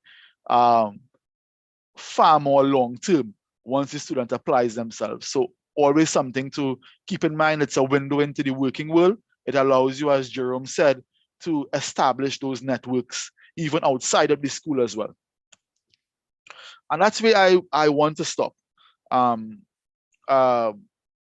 far more long-term once the student applies themselves. So always something to keep in mind. It's a window into the working world. It allows you, as Jerome said, to establish those networks even outside of the school as well. And that's where I want to stop. I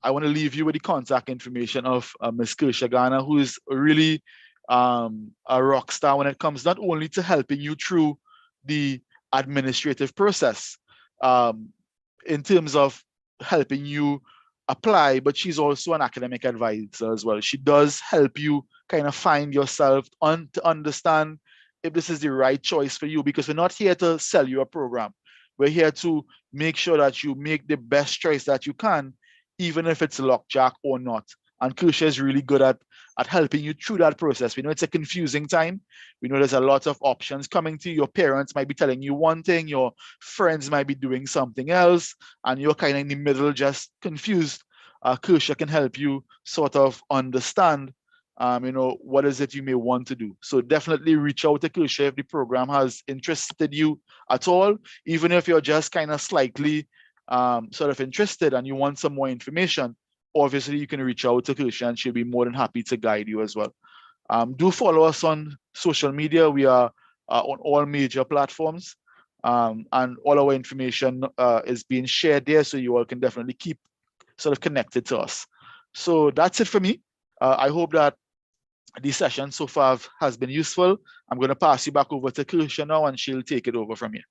want to leave you with the contact information of Ms. Kersha Garner, who is really a rock star when it comes not only to helping you through the administrative process in terms of helping you apply, but she's also an academic advisor as well. She does help you kind of find yourself to understand if this is the right choice for you, because we're not here to sell you a program. We're here to make sure that you make the best choice that you can, even if it's LOCJAC or not. And Kersha is really good at helping you through that process. We know it's a confusing time. We know there's a lot of options coming to you. Your parents might be telling you one thing, your friends might be doing something else, and you're kind of in the middle, just confused. Kersha can help you sort of understand, what is it you may want to do. So definitely reach out to Kersha if the program has interested you at all, even if you're just kind of slightly sort of interested and you want some more information. Obviously, you can reach out to Kersha and she'll be more than happy to guide you as well. Do follow us on social media. We are on all major platforms, and all our information is being shared there, so you all can definitely keep sort of connected to us. So that's it for me. I hope that the session so far has been useful. I'm going to pass you back over to Kersha now, and she'll take it over from here.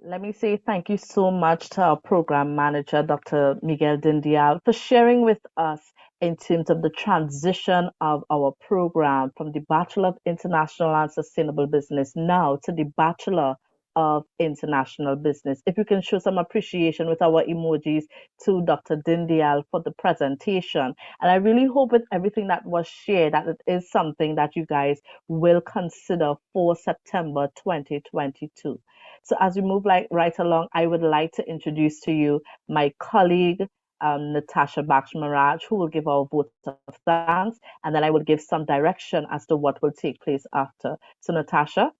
Let me say thank you so much to our program manager, Dr. Miguel Dindial, for sharing with us in terms of the transition of our program from the Bachelor of International and Sustainable Business now to the Bachelor of International Business. If you can show some appreciation with our emojis to Dr. Dindial for the presentation. And I really hope with everything that was shared that it is something that you guys will consider for September 2022. So as we move right along, I would like to introduce to you my colleague, Natasha Baksh-Maraj, who will give our vote of thanks, and then I will give some direction as to what will take place after. So Natasha.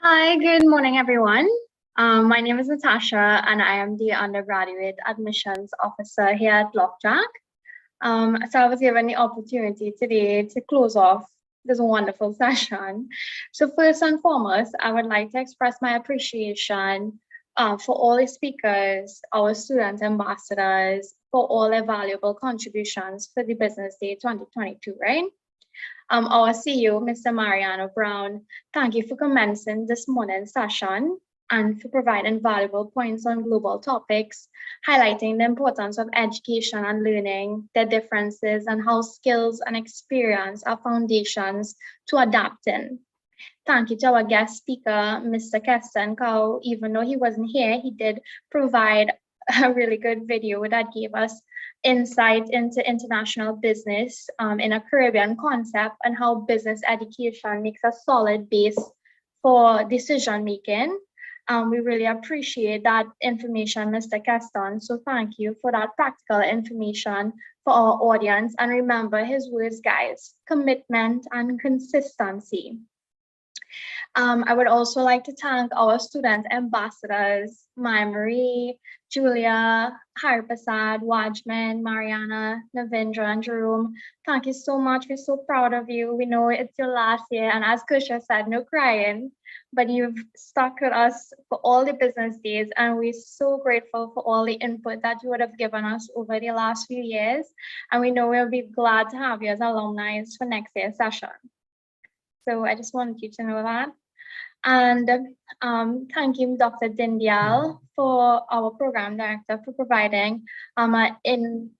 Hi, good morning, everyone. My name is Natasha, and I am the undergraduate admissions officer here at LOCJAC. So I was given the opportunity today to close off this wonderful session. So first and foremost, I would like to express my appreciation for all the speakers, our student ambassadors, for all their valuable contributions for the Business Day 2022, right? Our CEO, Mr. Mariano Brown, thank you for commencing this morning's session and for providing valuable points on global topics, highlighting the importance of education and learning, their differences, and how skills and experience are foundations to adapting. Thank you to our guest speaker, Mr. Keston Cow. Even though he wasn't here, he did provide a really good video that gave us insight into international business in a Caribbean concept and how business education makes a solid base for decision making. We really appreciate that information, Mr. Keston. So thank you for that practical information for our audience. And remember his words, guys: commitment and consistency. I would also like to thank our student ambassadors, Maya Marie, Julia, Haripasad, Wajman, Mariana, Navindra, and Jerome. Thank you so much. We're so proud of you. We know it's your last year, and as Kersha said, no crying, but you've stuck with us for all the business days, and we're so grateful for all the input that you would have given us over the last few years. And we know we'll be glad to have you as alumni for next year's session. So I just wanted you to know that. And thank you, Dr. Dindial, for our program director, for providing in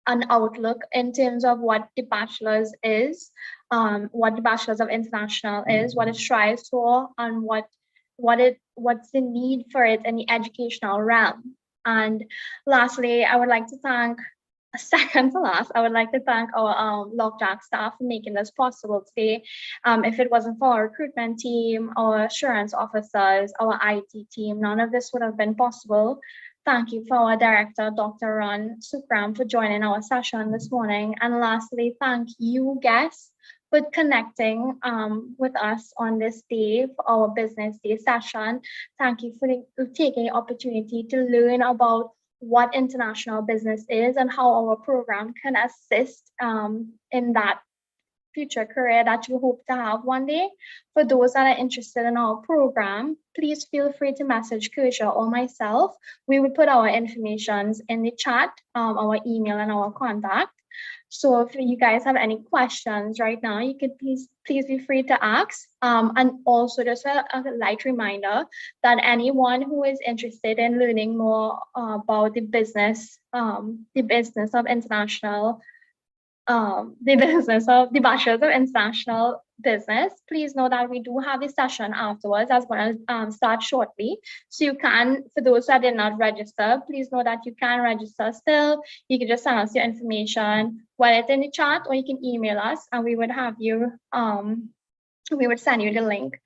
an outlook in terms of what the bachelor's is, what the Bachelor's of International is, what it strives for, and what's the need for it in the educational realm. And lastly, I would like to thank, second to last, I would like to thank our LockJack staff for making this possible today. If it wasn't for our recruitment team, our assurance officers, our IT team, none of this would have been possible. Thank you for our director, Dr. Ron Sukram, for joining our session this morning. And lastly, thank you, guests, for connecting with us on this day for our Business Day session. Thank you for taking the opportunity to learn about what international business is and how our program can assist in that future career that you hope to have one day. For those that are interested in our program, please feel free to message Kershaw or myself. We will put our information in the chat, our email and our contact. So if you guys have any questions right now, you could please be free to ask. And also just a light reminder that anyone who is interested in learning more about the business of international, the business of the Bachelor's of International Business, please know that we do have a session afterwards that's going to start shortly. So you can, for those that did not register, please know that you can register still. You can just send us your information, whether it's in the chat or you can email us and we would have you, we would send you the link.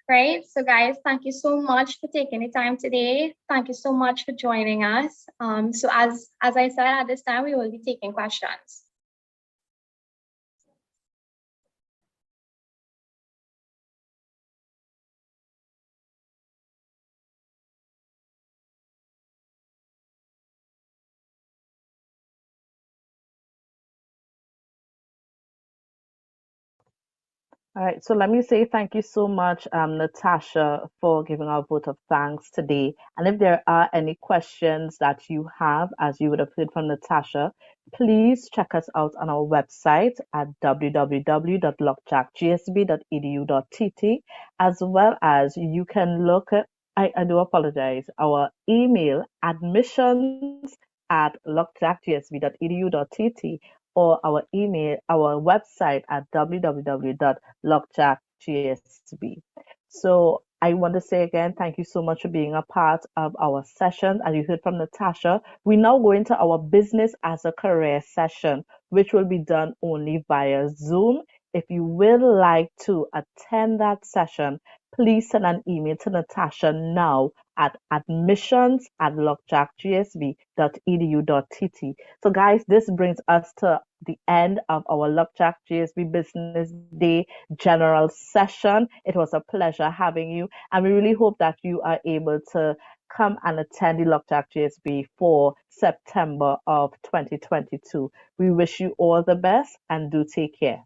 Right. So guys, thank you so much for taking the time today. Thank you so much for joining us. So as I said, at this time, we will be taking questions.
All right, so let me say thank you so much, Natasha, for giving our vote of thanks today. And if there are any questions that you have, as you would have heard from Natasha, please check us out on our website at www.lockjackgsb.edu.tt, as well as you can look at, I do apologize, our email admissions@lockjackgsb.edu.tt, or our email, our website at www.lockjackgsb. So I want to say again, thank you so much for being a part of our session. As you heard from Natasha, we now go into our business as a career session, which will be done only via Zoom. If you would like to attend that session, please send an email to Natasha now at admissions@lockjackgsb.edu.tt. So guys, this brings us to the end of our LockJack GSB Business Day general session. It was a pleasure having you, and we really hope that you are able to come and attend the LockJack GSB for September of 2022. We wish you all the best and do take care.